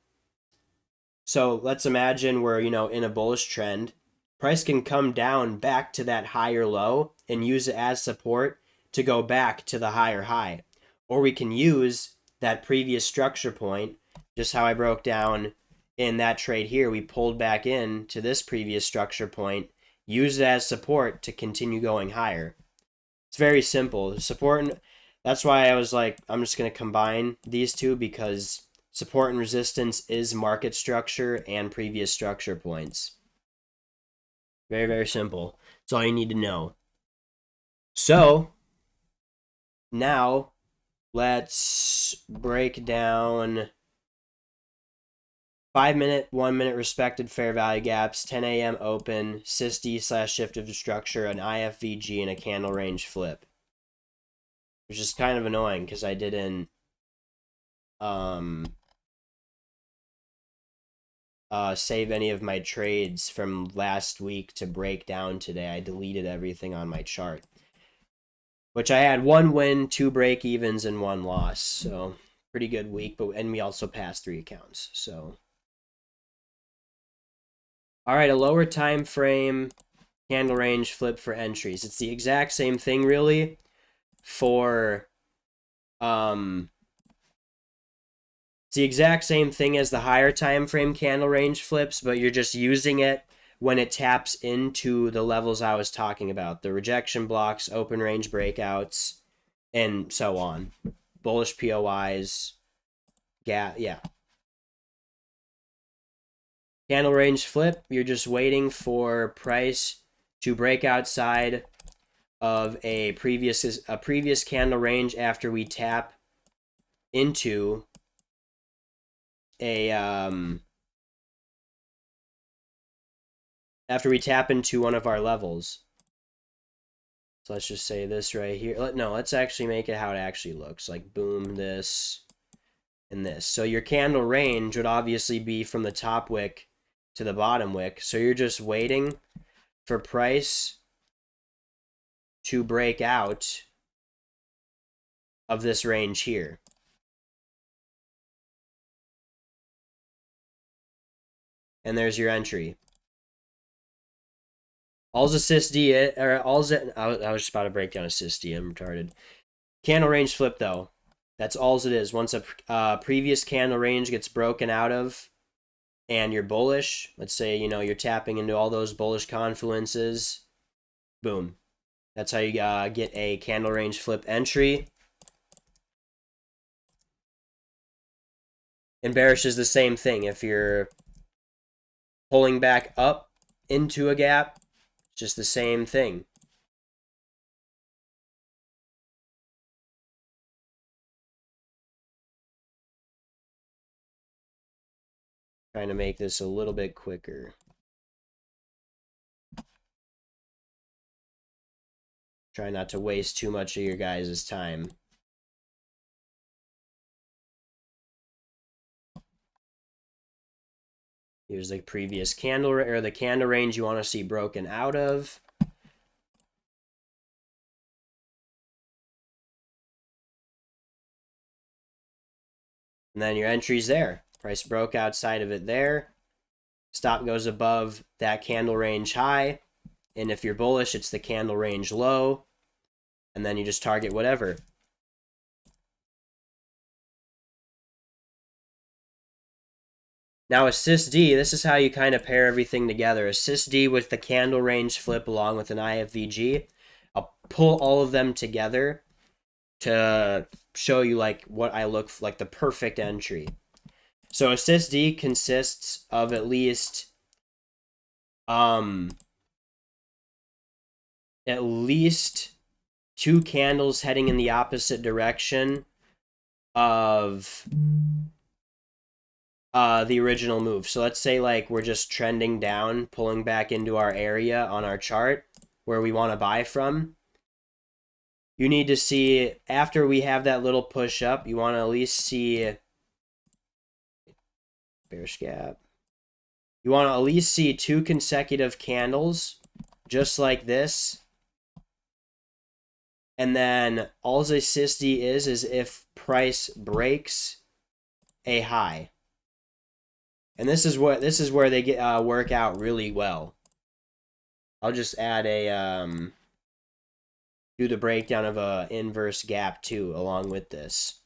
So let's imagine we're, in a bullish trend. Price can come down back to that higher low and use it as support to go back to the higher high. Or we can use that previous structure point, just how I broke down in that trade here. We pulled back in to this previous structure point, use it as support to continue going higher. It's very simple. That's why I was like, I'm just going to combine these two, because support and resistance is market structure and previous structure points. Very, very simple. That's all you need to know. So, now let's break down 5-minute, 1-minute respected fair value gaps, 10 a.m. open, SISD/shifted structure, an IFVG, and a candle range flip. Which is kind of annoying because I didn't save any of my trades from last week to break down today. I deleted everything on my chart, which I had 1 win, 2 break evens, and 1 loss. So pretty good week. And we also passed 3 accounts. So all right, a lower time frame candle range flip for entries. It's the exact same thing really for it's the exact same thing as the higher time frame candle range flips, but you're just using it when it taps into the levels I was talking about, the rejection blocks, open range breakouts, and so on. Bullish POIs, yeah. Candle range flip, you're just waiting for price to break outside of a previous candle range after we tap into after we tap into one of our levels. So let's just say this right here. No, let's actually make it how it actually looks. Like boom, this, and this. So your candle range would obviously be from the top wick to the bottom wick. So you're just waiting for price to break out of this range here. And there's your entry. All's a sysd, or all's it, I was just about to break down a sysd, I'm retarded. Candle range flip though, that's all's it is. Once a previous candle range gets broken out of and you're bullish, let's say, you know, you're tapping into all those bullish confluences, boom. That's how you get a candle range flip entry. And bearish is the same thing. If you're pulling back up into a gap, it's just the same thing. Trying to make this a little bit quicker. Try not to waste too much of your guys' time. Here's the previous candle, or the candle range you want to see broken out of. And then your entry's there. Price broke outside of it there. Stop goes above that candle range high. And if you're bullish, it's the candle range low. And then you just target whatever. Now a sysd, this is how you kind of pair everything together. A sysd with the candle range flip along with an IFVG. I'll pull all of them together to show you like what I look like the perfect entry. So a sysd consists of at least two candles heading in the opposite direction of the original move. So let's say like we're just trending down, pulling back into our area on our chart where we want to buy from. You need to see, after we have that little push up, you want to at least see bearish gap. You want to at least see two consecutive candles just like this. And then all a sysd is if price breaks a high. And this is where they get work out really well. I'll just add a do the breakdown of a inverse gap too along with this.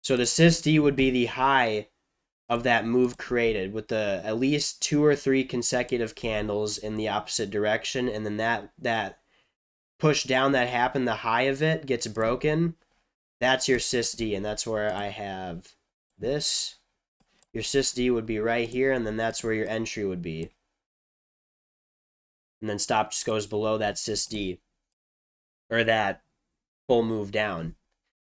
So the sysd would be the high of that move created with the at least 2 or 3 consecutive candles in the opposite direction, and then that push down that happened, the high of it gets broken. That's your sysd, and that's where I have this. Your sysd would be right here, and then that's where your entry would be. And then stop just goes below that sysd, or that full move down.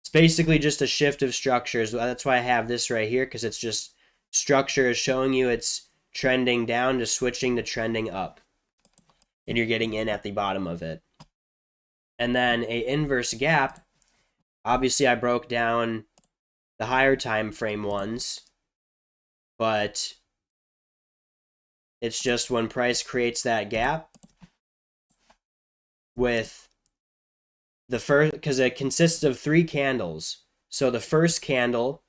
It's basically just a shift of structures. That's why I have this right here, because it's just structure is showing you it's trending down to switching to trending up. And you're getting in at the bottom of it. And then a inverse gap, obviously I broke down the higher time frame ones, but it's just when price creates that gap with the first, because it consists of 3 candles. So the first candle,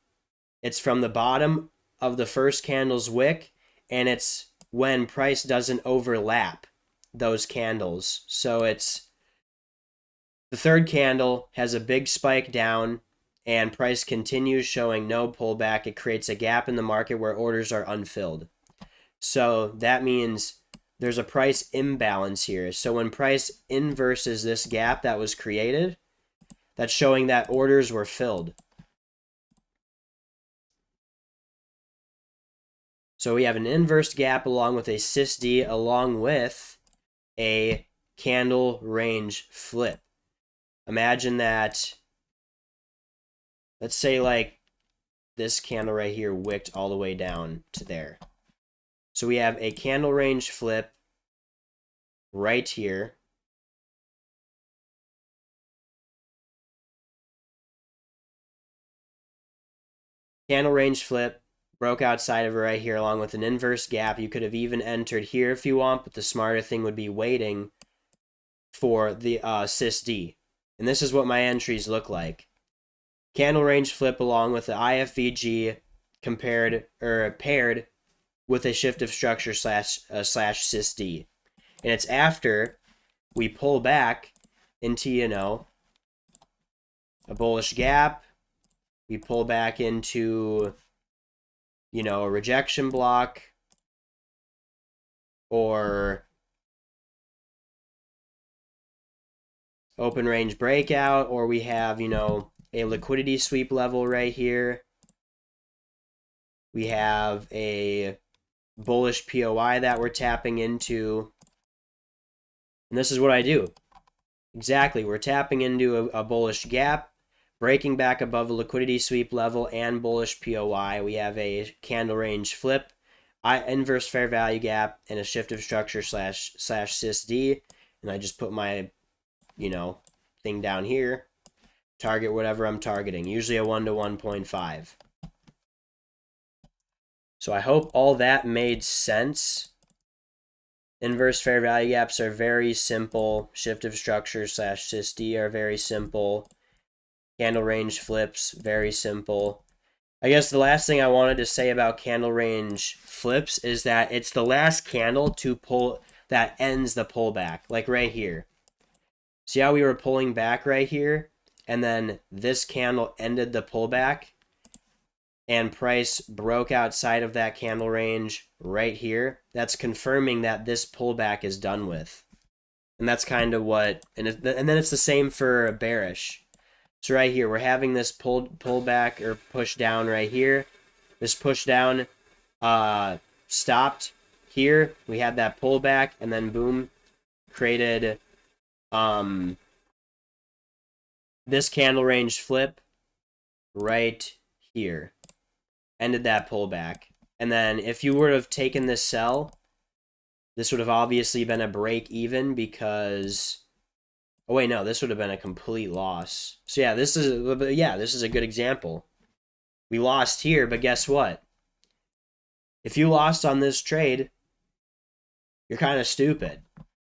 it's from the bottom of the first candle's wick, and it's when price doesn't overlap those candles. So it's the third candle has a big spike down, and price continues showing no pullback. It creates a gap in the market where orders are unfilled. So that means there's a price imbalance here. So when price inverses this gap that was created, that's showing that orders were filled. So we have an inverse gap along with a sysd along with a candle range flip. Imagine that, let's say like this candle right here wicked all the way down to there. So we have a candle range flip right here. Candle range flip, broke outside of it right here along with an inverse gap. You could have even entered here if you want, but the smarter thing would be waiting for the sys-D. And this is what my entries look like. Candle range flip along with the IFVG paired with a shift of structure slash sys-D. And it's after we pull back into, you know, a bullish gap. We pull back into, you know, a rejection block or open range breakout, or we have, you know, a liquidity sweep level right here. We have a bullish POI that we're tapping into. And this is what I do. Exactly, we're tapping into a bullish gap, breaking back above a liquidity sweep level and bullish POI. We have a candle range flip, inverse fair value gap, and a shift of structure slash sys-D. And I just put my, you know, thing down here, target whatever I'm targeting, usually a 1 to 1.5. So I hope all that made sense. Inverse fair value gaps are very simple. Shift of structure slash sys-D are very simple. Candle range flips, very simple. I guess the last thing I wanted to say about candle range flips is that it's the last candle to pull that ends the pullback, like right here. See how we were pulling back right here, and then this candle ended the pullback, and price broke outside of that candle range right here. That's confirming that this pullback is done with. And that's kind of what, and then it's the same for bearish. So right here, we're having this pullback or push down right here. This push down stopped here. We had that pullback, and then boom, created this candle range flip right here. Ended that pullback. And then if you would have taken this sell, this would have obviously been a break even because, oh wait, no, this would have been a complete loss. So yeah, this is a good example. We lost here, but guess what? If you lost on this trade, you're kind of stupid.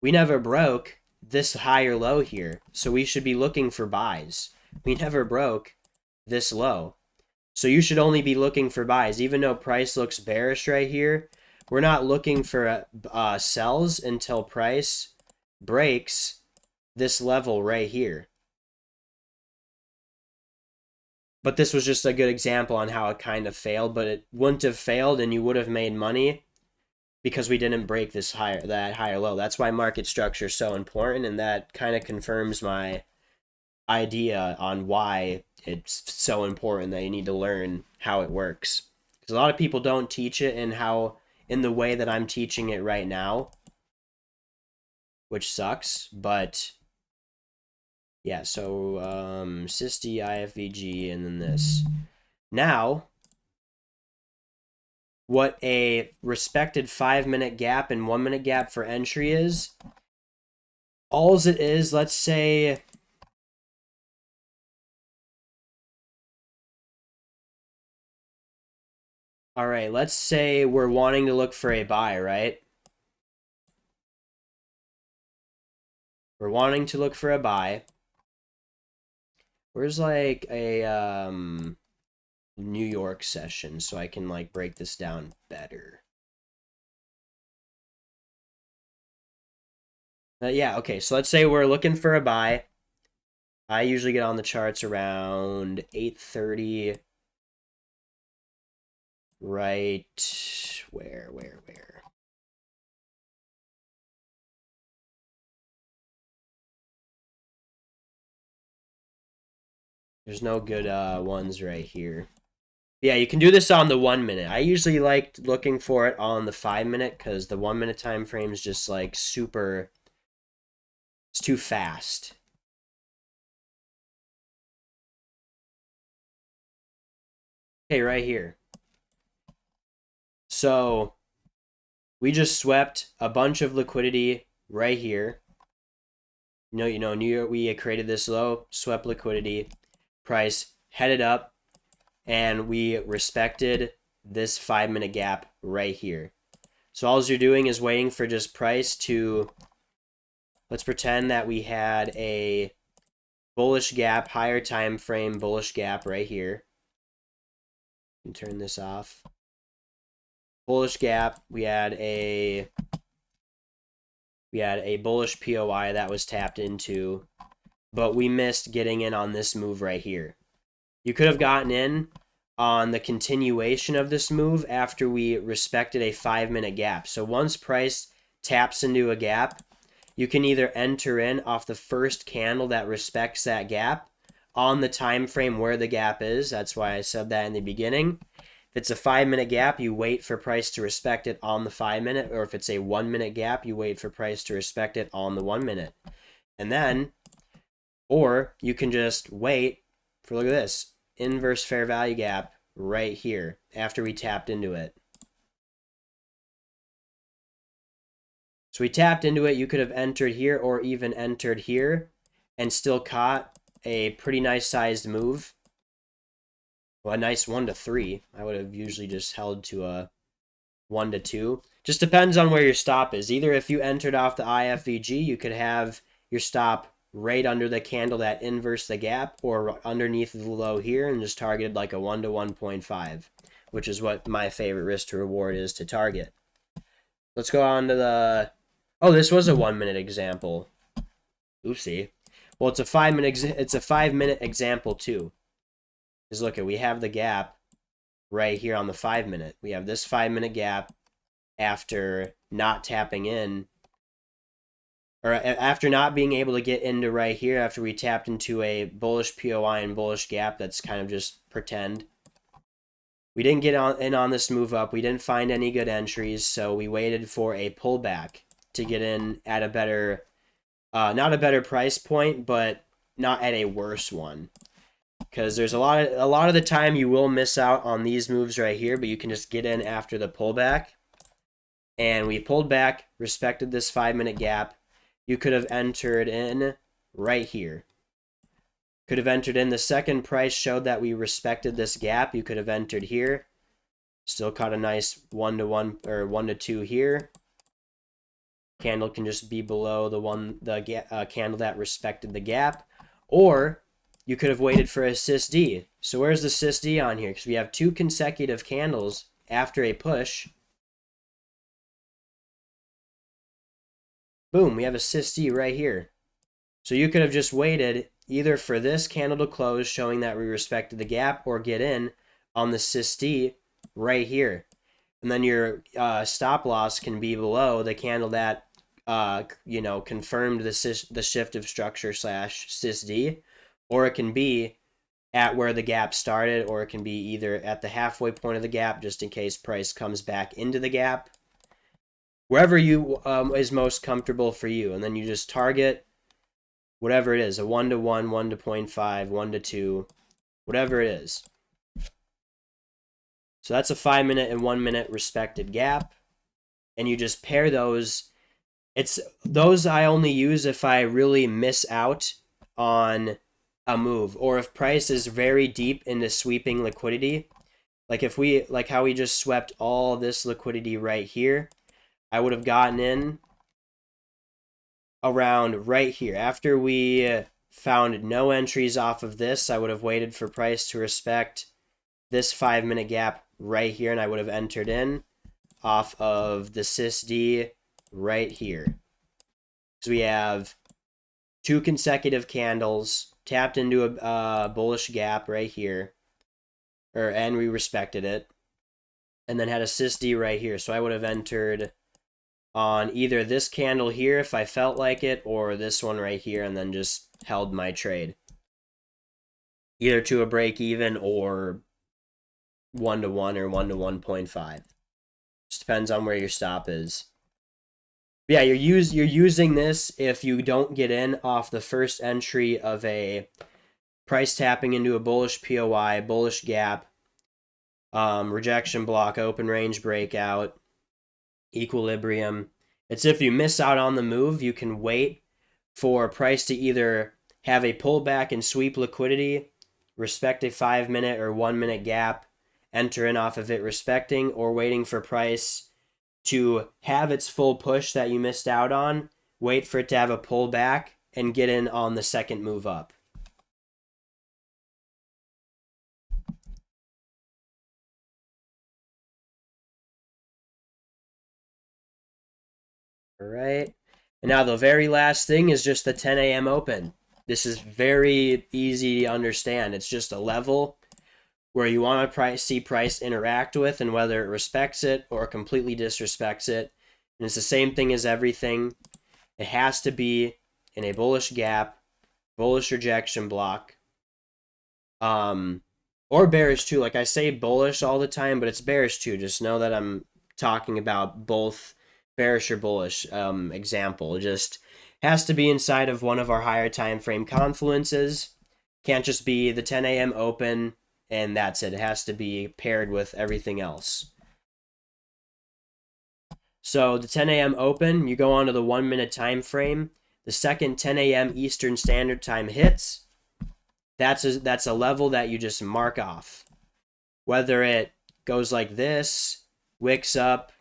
We never broke this high or low here, so we should be looking for buys. We never broke this low. So you should only be looking for buys. Even though price looks bearish right here, we're not looking for sells until price breaks this level right here. But this was just a good example on how it kind of failed, but it wouldn't have failed and you would have made money because we didn't break that higher low. That's why market structure is so important, and that kind of confirms my idea on why it's so important that you need to learn how it works. Because a lot of people don't teach it in the way that I'm teaching it right now, which sucks. But yeah, so sys-D, IFVG, and then this. Now, what a respected 5-minute gap and 1-minute gap for entry is, alls it is, let's say, all right, let's say we're wanting to look for a buy, right? We're wanting to look for a buy. Where's like a New York session so I can like break this down better? Yeah, okay, so let's say we're looking for a buy. I usually get on the charts around 8:30. Right, where? There's no good ones right here. Yeah, you can do this on the 1 minute. I usually like looking for it on the 5 minute because the 1 minute time frame is just like super, it's too fast. Okay, right here. So we just swept a bunch of liquidity right here. New York, we created this low, swept liquidity, price headed up, and we respected this 5-minute gap right here. So all you're doing is waiting for just price to, let's pretend that we had a bullish gap, higher time frame bullish gap right here. And turn this off. Bullish gap, we had a bullish POI that was tapped into, but we missed getting in on this move right here. You could have gotten in on the continuation of this move after we respected a 5-minute gap. So once price taps into a gap, you can either enter in off the first candle that respects that gap on the time frame where the gap is. That's why I said that in the beginning. If it's a 5-minute gap, you wait for price to respect it on the 5-minute, or if it's a 1-minute gap, you wait for price to respect it on the 1-minute. And then, or you can just wait for, look at this, inverse fair value gap right here after we tapped into it. So we tapped into it. You could have entered here or even entered here and still caught a pretty nice sized move. Well, a nice 1 to 3. I would have usually just held to a 1 to 2. Just depends on where your stop is. Either if you entered off the IFVG, you could have your stop right under the candle that inverse the gap, or underneath the low here and just targeted like a 1 to 1.5, which is what my favorite risk to reward is to target. Let's go on to the, oh, this was a 1-minute example. Oopsie. Well, it's a 5-minute example too. Because look, we have the gap right here on the 5-minute. We have this 5-minute gap after not tapping in, or after not being able to get into right here after we tapped into a bullish POI and bullish gap. That's kind of just pretend. We didn't get in on this move up. We didn't find any good entries, so we waited for a pullback to get in at a better, not a better price point, but not at a worse one. Because there's a lot of the time you will miss out on these moves right here, but you can just get in after the pullback. And we pulled back, respected this 5-minute gap. You could have entered in right here. Could have entered in. The second price showed that we respected this gap. You could have entered here. Still caught a nice 1 to 1 or 1 to 2 here. Candle can just be below the candle that respected the gap. Or you could have waited for a sys-D. So where's the sys-D on here? Because we have 2 consecutive candles after a push. Boom, we have a sys-D right here. So you could have just waited either for this candle to close, showing that we respected the gap, or get in on the sys-D right here. And then your stop loss can be below the candle that confirmed the shift of structure / sys-D, or it can be at where the gap started, or it can be either at the halfway point of the gap, just in case price comes back into the gap. Wherever you is most comfortable for you, and then you just target whatever it is, a 1 to 1, 1 to 0.5, 1 to 2, whatever it is. So that's a 5-minute and 1-minute respected gap, and you just pair those. Those I only use if I really miss out on a move, or if price is very deep into sweeping liquidity. Like how we just swept all this liquidity right here, I would have gotten in around right here. After we found no entries off of this, I would have waited for price to respect this 5-minute gap right here, and I would have entered in off of the sys-D right here. So we have 2 consecutive candles, tapped into a bullish gap right here, and we respected it, and then had a sys-D right here. So I would have entered on either this candle here if I felt like it, or this one right here, and then just held my trade. Either to a break even or 1 to 1 or 1 to 1.5. Just depends on where your stop is. But yeah, you're using this if you don't get in off the first entry of a price tapping into a bullish POI, bullish gap, rejection block, open range breakout, equilibrium. It's if you miss out on the move, you can wait for price to either have a pullback and sweep liquidity, respect a 5-minute or 1-minute gap, enter in off of it respecting, or waiting for price to have its full push that you missed out on, wait for it to have a pullback, and get in on the second move up. All right. And now the very last thing is just the 10 a.m. open. This is very easy to understand. It's just a level where you want to see price interact with and whether it respects it or completely disrespects it. And it's the same thing as everything. It has to be in a bullish gap, bullish rejection block, or bearish too. Like I say bullish all the time, but it's bearish too. Just know that I'm talking about both bearish or bullish example. It just has to be inside of one of our higher time frame confluences. Can't just be the 10 a.m. open and that's it. It has to be paired with everything else. So the 10 a.m. open, you go on to the 1-minute time frame. The second 10 a.m. Eastern Standard Time hits, that's a level that you just mark off. Whether it goes like this, wicks up,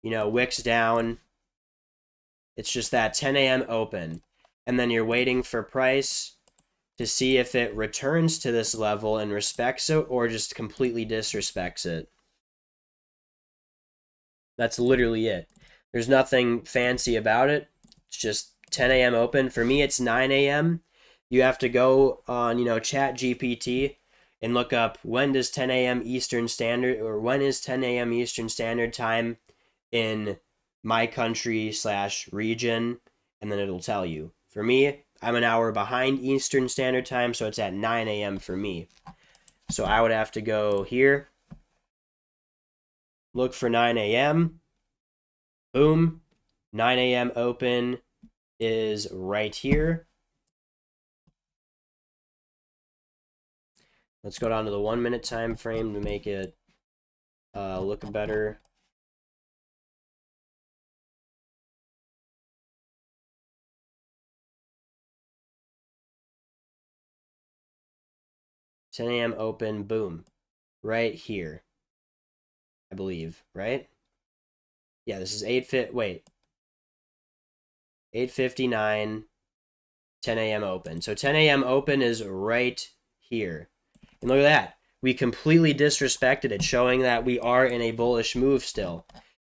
wicks down, it's just that 10 a.m. open. And then you're waiting for price to see if it returns to this level and respects it or just completely disrespects it. That's literally it. There's nothing fancy about it. It's just 10 a.m. open. For me, it's 9 a.m. You have to go on, Chat GPT and look up when does 10 a.m. Eastern Standard, or when is 10 a.m. Eastern Standard Time in my country/region, and then it'll tell you. For me, I'm an hour behind Eastern Standard Time, so it's at 9 a.m. for me. So I would have to go here, look for 9 a.m. Boom. 9 a.m. open is right here. Let's go down to the 1-minute time frame to make it look better. $10 a.m. open, boom, right here, I believe, right? Yeah, this is 8:59, 10 a.m. open. So 10 a.m. open is right here. And look at that. We completely disrespected it, showing that we are in a bullish move still.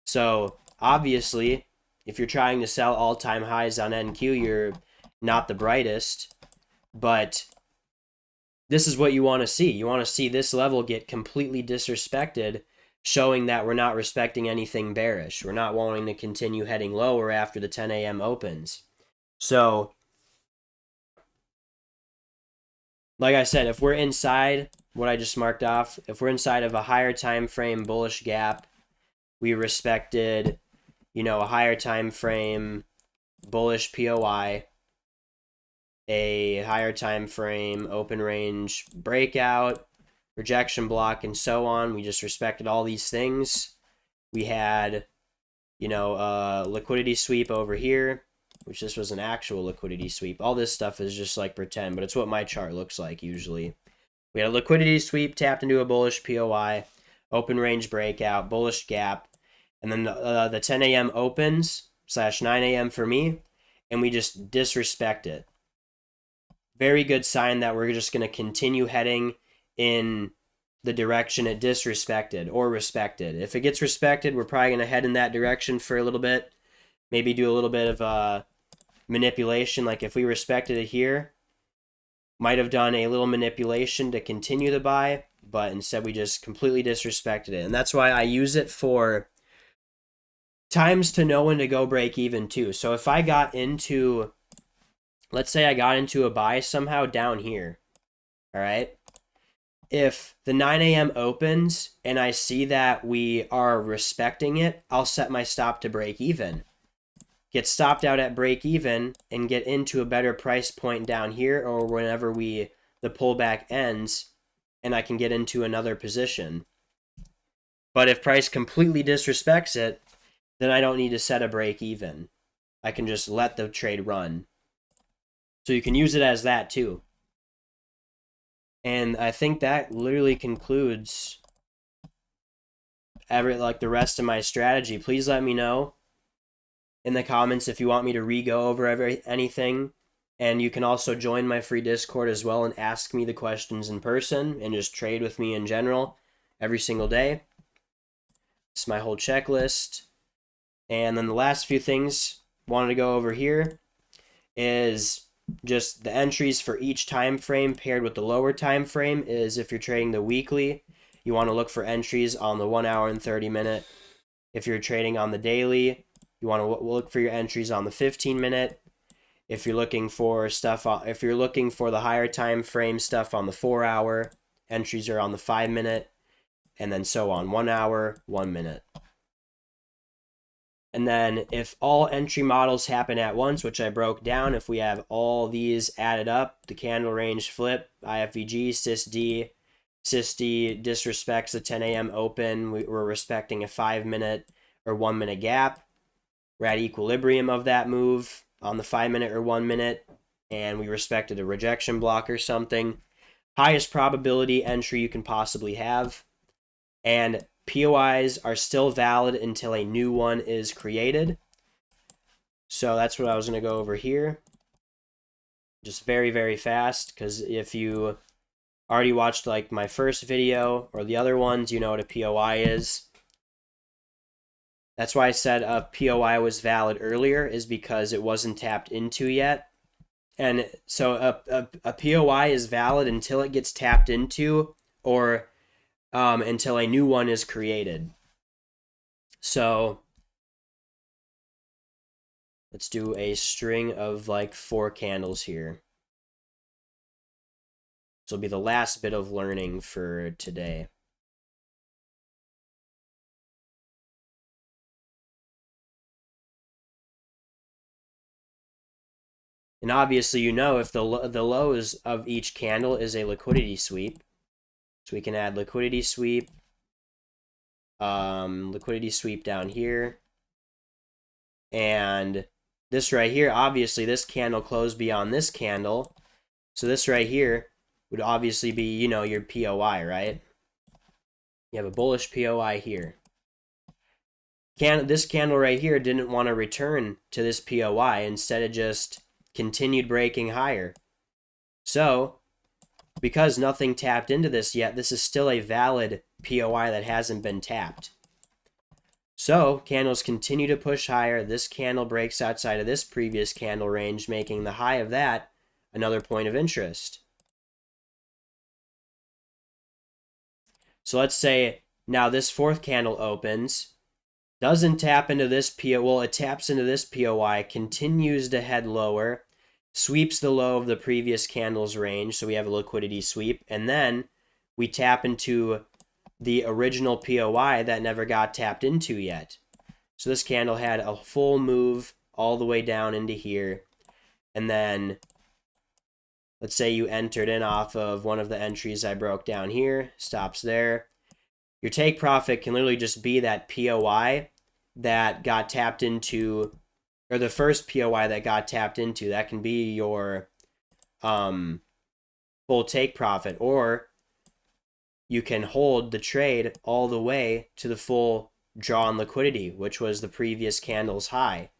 So obviously, if you're trying to sell all-time highs on NQ, you're not the brightest. But this is what you want to see. You want to see this level get completely disrespected, showing that we're not respecting anything bearish. We're not wanting to continue heading lower after the 10 a.m. opens. So, like I said, if we're inside what I just marked off, if we're inside of a higher time frame bullish gap, we respected, a higher time frame bullish POI, a higher time frame open range breakout, rejection block, and so on. We just respected all these things. We had, liquidity sweep over here, which this was an actual liquidity sweep. All this stuff is just like pretend, but it's what my chart looks like usually. We had a liquidity sweep, tapped into a bullish POI, open range breakout, bullish gap, and then the 10 a.m. opens /9 a.m. for me, and we just disrespect it. Very good sign that we're just going to continue heading in the direction it disrespected or respected. If it gets respected, we're probably going to head in that direction for a little bit. Maybe do a little bit of manipulation. Like if we respected it here, might have done a little manipulation to continue the buy, but instead we just completely disrespected it. And that's why I use it for times to know when to go break even too. So if I got into, let's say I got into a buy somehow down here, all right? If the 9 a.m. opens and I see that we are respecting it, I'll set my stop to break even. Get stopped out at break even and get into a better price point down here or whenever the pullback ends and I can get into another position. But if price completely disrespects it, then I don't need to set a break even. I can just let the trade run. So you can use it as that too. And I think that literally concludes the rest of my strategy. Please let me know in the comments if you want me to re-go over anything. And you can also join my free Discord as well and ask me the questions in person and just trade with me in general every single day. It's my whole checklist. And then the last few things I wanted to go over here is just the entries for each time frame paired with the lower time frame. Is if you're trading the weekly, you want to look for entries on the 1 hour and 30 minute. If you're trading on the daily, you want to look for your entries on the 15 minute. If you're looking for the higher time frame stuff on the 4 hour, entries are on the 5 minute, and then so on, 1 hour, 1 minute. And then if all entry models happen at once, which I broke down, if we have all these added up, the candle range flip, IFVG, SysD, SysD disrespects the 10 a.m. open, we're respecting a 5 minute or 1 minute gap. We're at equilibrium of that move on the 5 minute or 1 minute, and we respected a rejection block or something. Highest probability entry you can possibly have. And POIs are still valid until a new one is created. So that's what I was going to go over here. Just very, very fast, because if you already watched like my first video or the other ones, you know what a POI is. That's why I said a POI was valid earlier, is because it wasn't tapped into yet. And so a POI is valid until it gets tapped into, or until a new one is created. So let's do a string of like 4 candles here. This will be the last bit of learning for today. And obviously, you know, if the lows of each candle is a liquidity sweep, so we can add liquidity sweep down here. And this right here, obviously, this candle closed beyond this candle. So this right here would obviously be, you know, your POI, right? You have a bullish POI here. This candle right here didn't want to return to this POI. Instead, it just continued breaking higher. So, because nothing tapped into this yet, this is still a valid POI that hasn't been tapped. So, candles continue to push higher. This candle breaks outside of this previous candle range, making the high of that another point of interest. So let's say now this 4th candle opens, doesn't tap into this POI, well, it taps into this POI, continues to head lower, sweeps the low of the previous candle's range, so we have a liquidity sweep, and then we tap into the original POI that never got tapped into yet. So this candle had a full move all the way down into here, and then let's say you entered in off of one of the entries I broke down here, stops there. Your take profit can literally just be that POI that got tapped into, or the first POI that got tapped into. That can be your full take profit, or you can hold the trade all the way to the full draw on liquidity, which was the previous candle's high.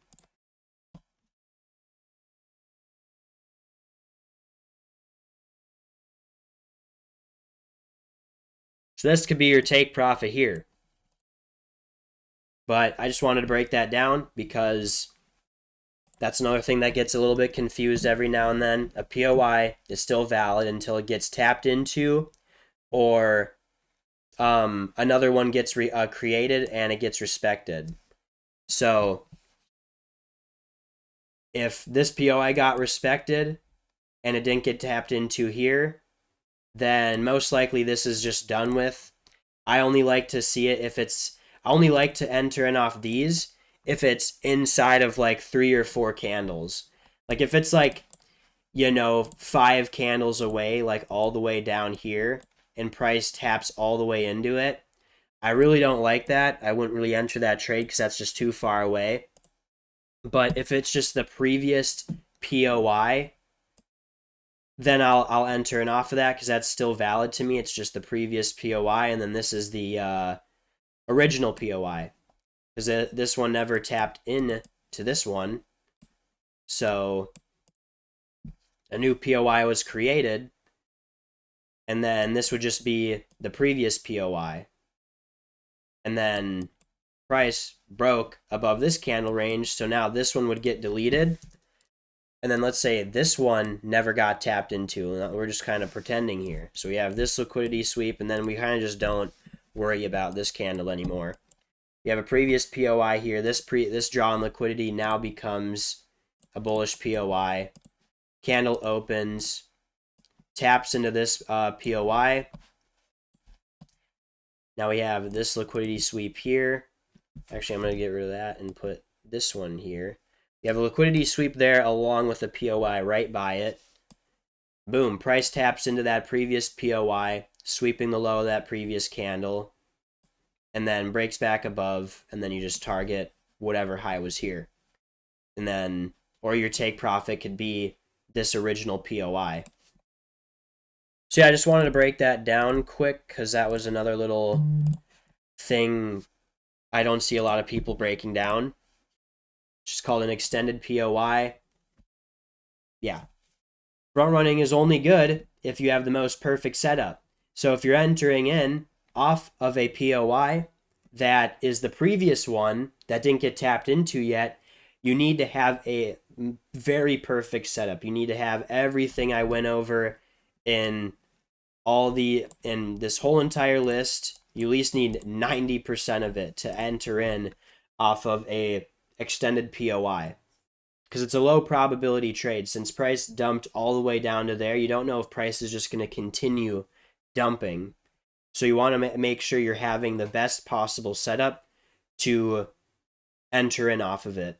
So this could be your take profit here. But I just wanted to break that down because that's another thing that gets a little bit confused every now and then. A POI is still valid until it gets tapped into, or another one gets created and it gets respected. So if this POI got respected and it didn't get tapped into here, then most likely this is just done with. I only like to see it if it's, I only like to enter in off these if it's inside of like 3 or 4 candles. Like if it's like, you know, 5 candles away, like all the way down here, and price taps all the way into it, I really don't like that. I wouldn't really enter that trade because that's just too far away. But if it's just the previous POI then I'll enter in off of that because that's still valid to me. It's just the previous POI, and then this is the original POI because this one never tapped in to this one. So a new POI was created, and then this would just be the previous POI. And then price broke above this candle range, so now this one would get deleted. And then let's say this one never got tapped into. We're just kind of pretending here. So we have this liquidity sweep, and then we kind of just don't worry about this candle anymore. You have a previous POI here. This draw on liquidity now becomes a bullish POI. Candle opens, taps into this POI. Now we have this liquidity sweep here. Actually, I'm going to get rid of that and put this one here. You have a liquidity sweep there along with a POI right by it. Boom, price taps into that previous POI, sweeping the low of that previous candle, and then breaks back above, and then you just target whatever high was here. And then, or your take profit could be this original POI. So yeah, I just wanted to break that down quick because that was another little thing I don't see a lot of people breaking down. It's just called an extended POI. Yeah. Front running is only good if you have the most perfect setup. So if you're entering in off of a POI that is the previous one that didn't get tapped into yet, you need to have a very perfect setup. You need to have everything I went over in this whole entire list. You at least need 90% of it to enter in off of a extended POI. Because it's a low probability trade. Since price dumped all the way down to there, you don't know if price is just going to continue dumping. So you want to make sure you're having the best possible setup to enter in off of it.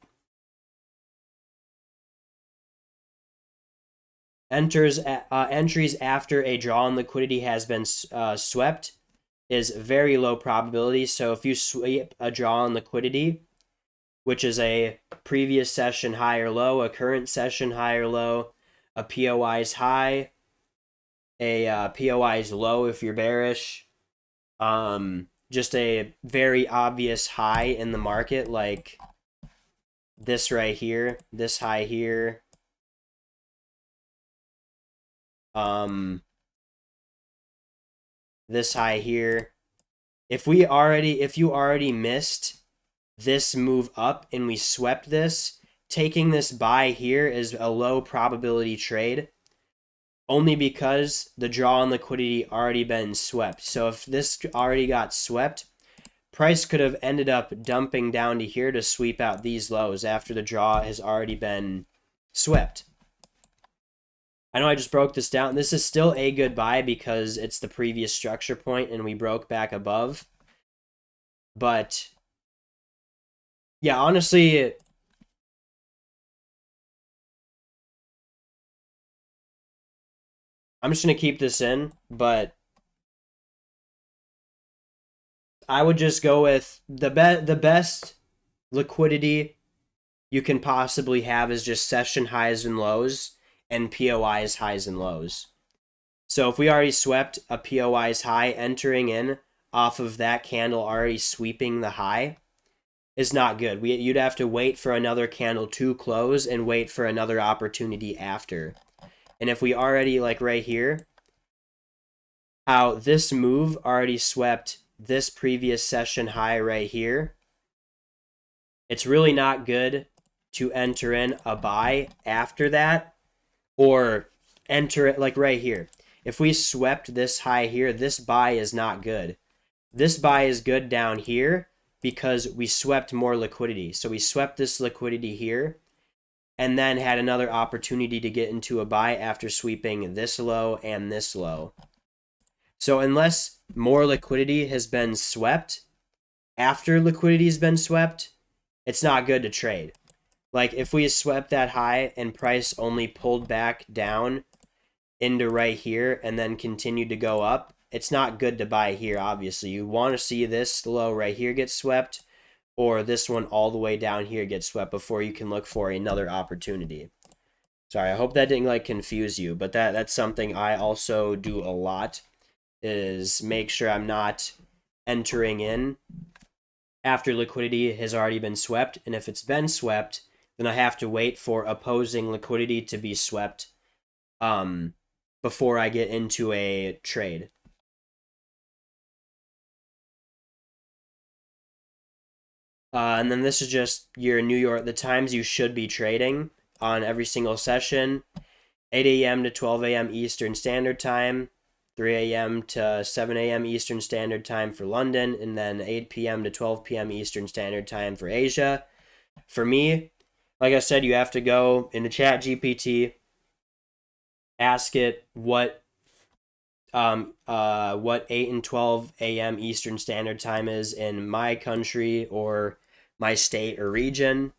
Entries after a draw on liquidity has been swept is very low probability. So if you sweep a draw on liquidity, which is a previous session high or low, a current session high or low, a POI's high, a POI's low if you're bearish, just a very obvious high in the market like this right here, this high here, this high here. If you already missed this move up and we swept this, taking this buy here is a low probability trade only because the draw on liquidity already been swept. So if this already got swept, price could have ended up dumping down to here to sweep out these lows after the draw has already been swept. I know I just broke this down. This is still a good buy because it's the previous structure point and we broke back above. But yeah, honestly, I'm just going to keep this in, but I would just go with the best liquidity you can possibly have is just session highs and lows and POI's highs and lows. So if we already swept a POI's high, entering in off of that candle already sweeping the high is not good. You'd have to wait for another candle to close and wait for another opportunity after. And if we already, like right here, how this move already swept this previous session high right here, it's really not good to enter in a buy after that or enter it like right here. If we swept this high here, this buy is not good. This buy is good down here because we swept more liquidity. So we swept this liquidity here and then had another opportunity to get into a buy after sweeping this low and this low. So unless more liquidity has been swept, after liquidity has been swept, it's not good to trade. Like if we swept that high and price only pulled back down into right here and then continued to go up, it's not good to buy here, obviously. You want to see this low right here get swept or this one all the way down here get swept before you can look for another opportunity. Sorry, I hope that didn't like confuse you, but that's something I also do a lot, is make sure I'm not entering in after liquidity has already been swept. And if it's been swept, then I have to wait for opposing liquidity to be swept before I get into a trade. And then this is just your New York, the times you should be trading on every single session: 8 a.m. to 12 a.m. Eastern Standard Time, 3 a.m. to 7 a.m. Eastern Standard Time for London, and then 8 p.m. to 12 p.m. Eastern Standard Time for Asia. For me, like I said, you have to go into Chat GPT, ask it what 8 and 12 a.m. Eastern Standard Time is in my country or my state or region.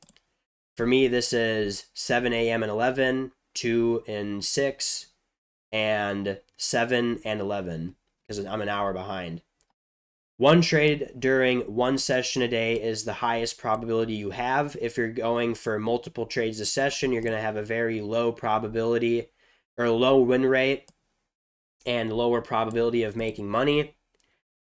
For me, this is 7 a.m. and 11, 2 and 6, and 7 and 11, because I'm an hour behind. One trade during one session a day is the highest probability you have. If you're going for multiple trades a session, you're going to have a very low probability or low win rate and lower probability of making money.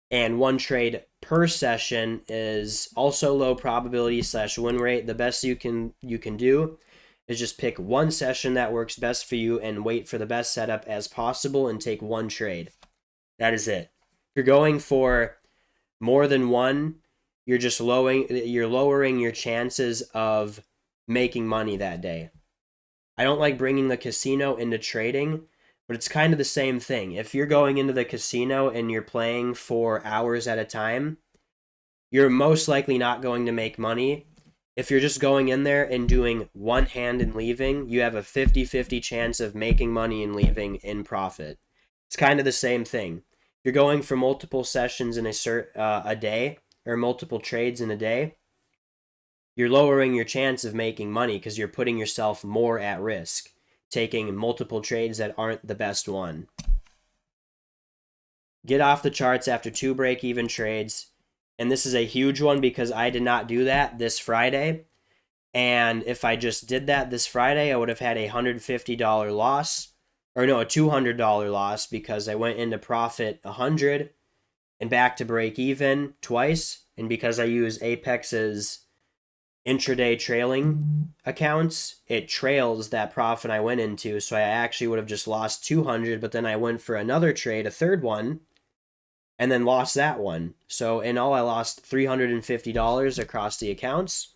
And one trade per session is also low probability / win rate. The best you can do is just pick one session that works best for you and wait for the best setup as possible and take one trade. That is it. If you're going for more than one, you're just lowering your chances of making money that day. I don't like bringing the casino into trading, but it's kind of the same thing. If you're going into the casino and you're playing for hours at a time, you're most likely not going to make money. If you're just going in there and doing one hand and leaving, you have a 50-50 chance of making money and leaving in profit. It's kind of the same thing. You're going for multiple sessions in a day, or multiple trades in a day, you're lowering your chance of making money because you're putting yourself more at risk, taking multiple trades that aren't the best one. Get off the charts after 2 break-even trades. And this is a huge one because I did not do that this Friday. And if I just did that this Friday, I would have had a $150 loss. Or no, a $200 loss, because I went into profit 100 and back to break even twice. And because I use Apex's intraday trailing accounts, it trails that profit I went into. So I actually would have just lost 200, but then I went for another trade, a third one, and then lost that one. So in all, I lost $350 across the accounts.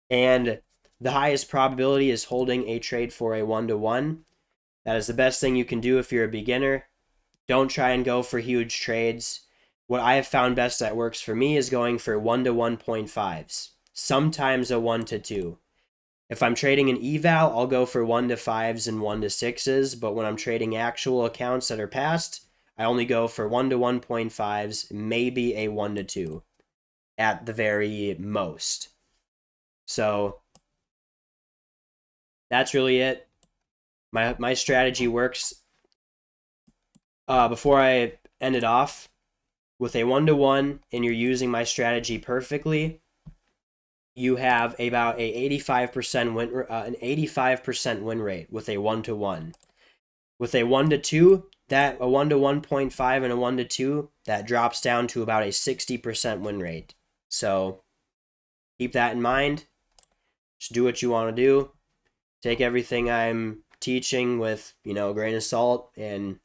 And the highest probability is holding a trade for a 1-to-1. That is the best thing you can do if you're a beginner. Don't try and go for huge trades. What I have found best that works for me is going for 1-to-1.5s. Sometimes a 1-to-2. If I'm trading an eval, I'll go for 1-to-5s and 1-to-6s, but when I'm trading actual accounts that are passed, I only go for 1-to-1.5s, maybe a 1-to-2 at the very most. So that's really it. My strategy works. Before I end it off, with a 1-to-1 and you're using my strategy perfectly, you have about an 85% win rate with a 1-to-1. With a 1-to-2, that a 1-to-1.5 and a 1-to-2, that drops down to about a 60% win rate. So keep that in mind. Just do what you want to do. Take everything I'm teaching with, a grain of salt, and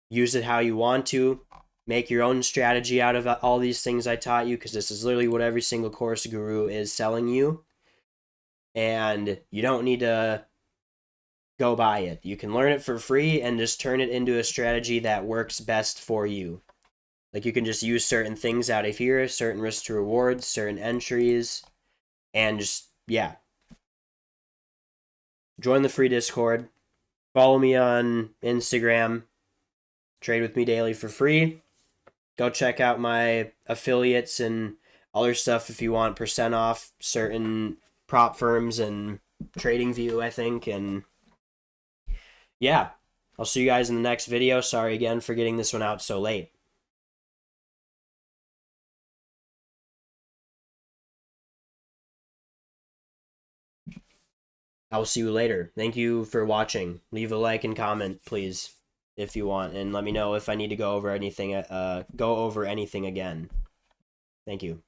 use it how you want to. Make your own strategy out of all these things I taught you, because this is literally what every single course guru is selling you. And you don't need to go buy it. You can learn it for free and just turn it into a strategy that works best for you. Like, you can just use certain things out of here, certain risk to rewards, certain entries, and just, yeah. Join the free Discord. Follow me on Instagram. Trade with me daily for free. Go check out my affiliates and other stuff if you want percent off certain prop firms and TradingView, I think. And yeah, I'll see you guys in the next video. Sorry again for getting this one out so late. I will see you later. Thank you for watching. Leave a like and comment, please, if you want, and let me know if I need to go over anything again. Thank you.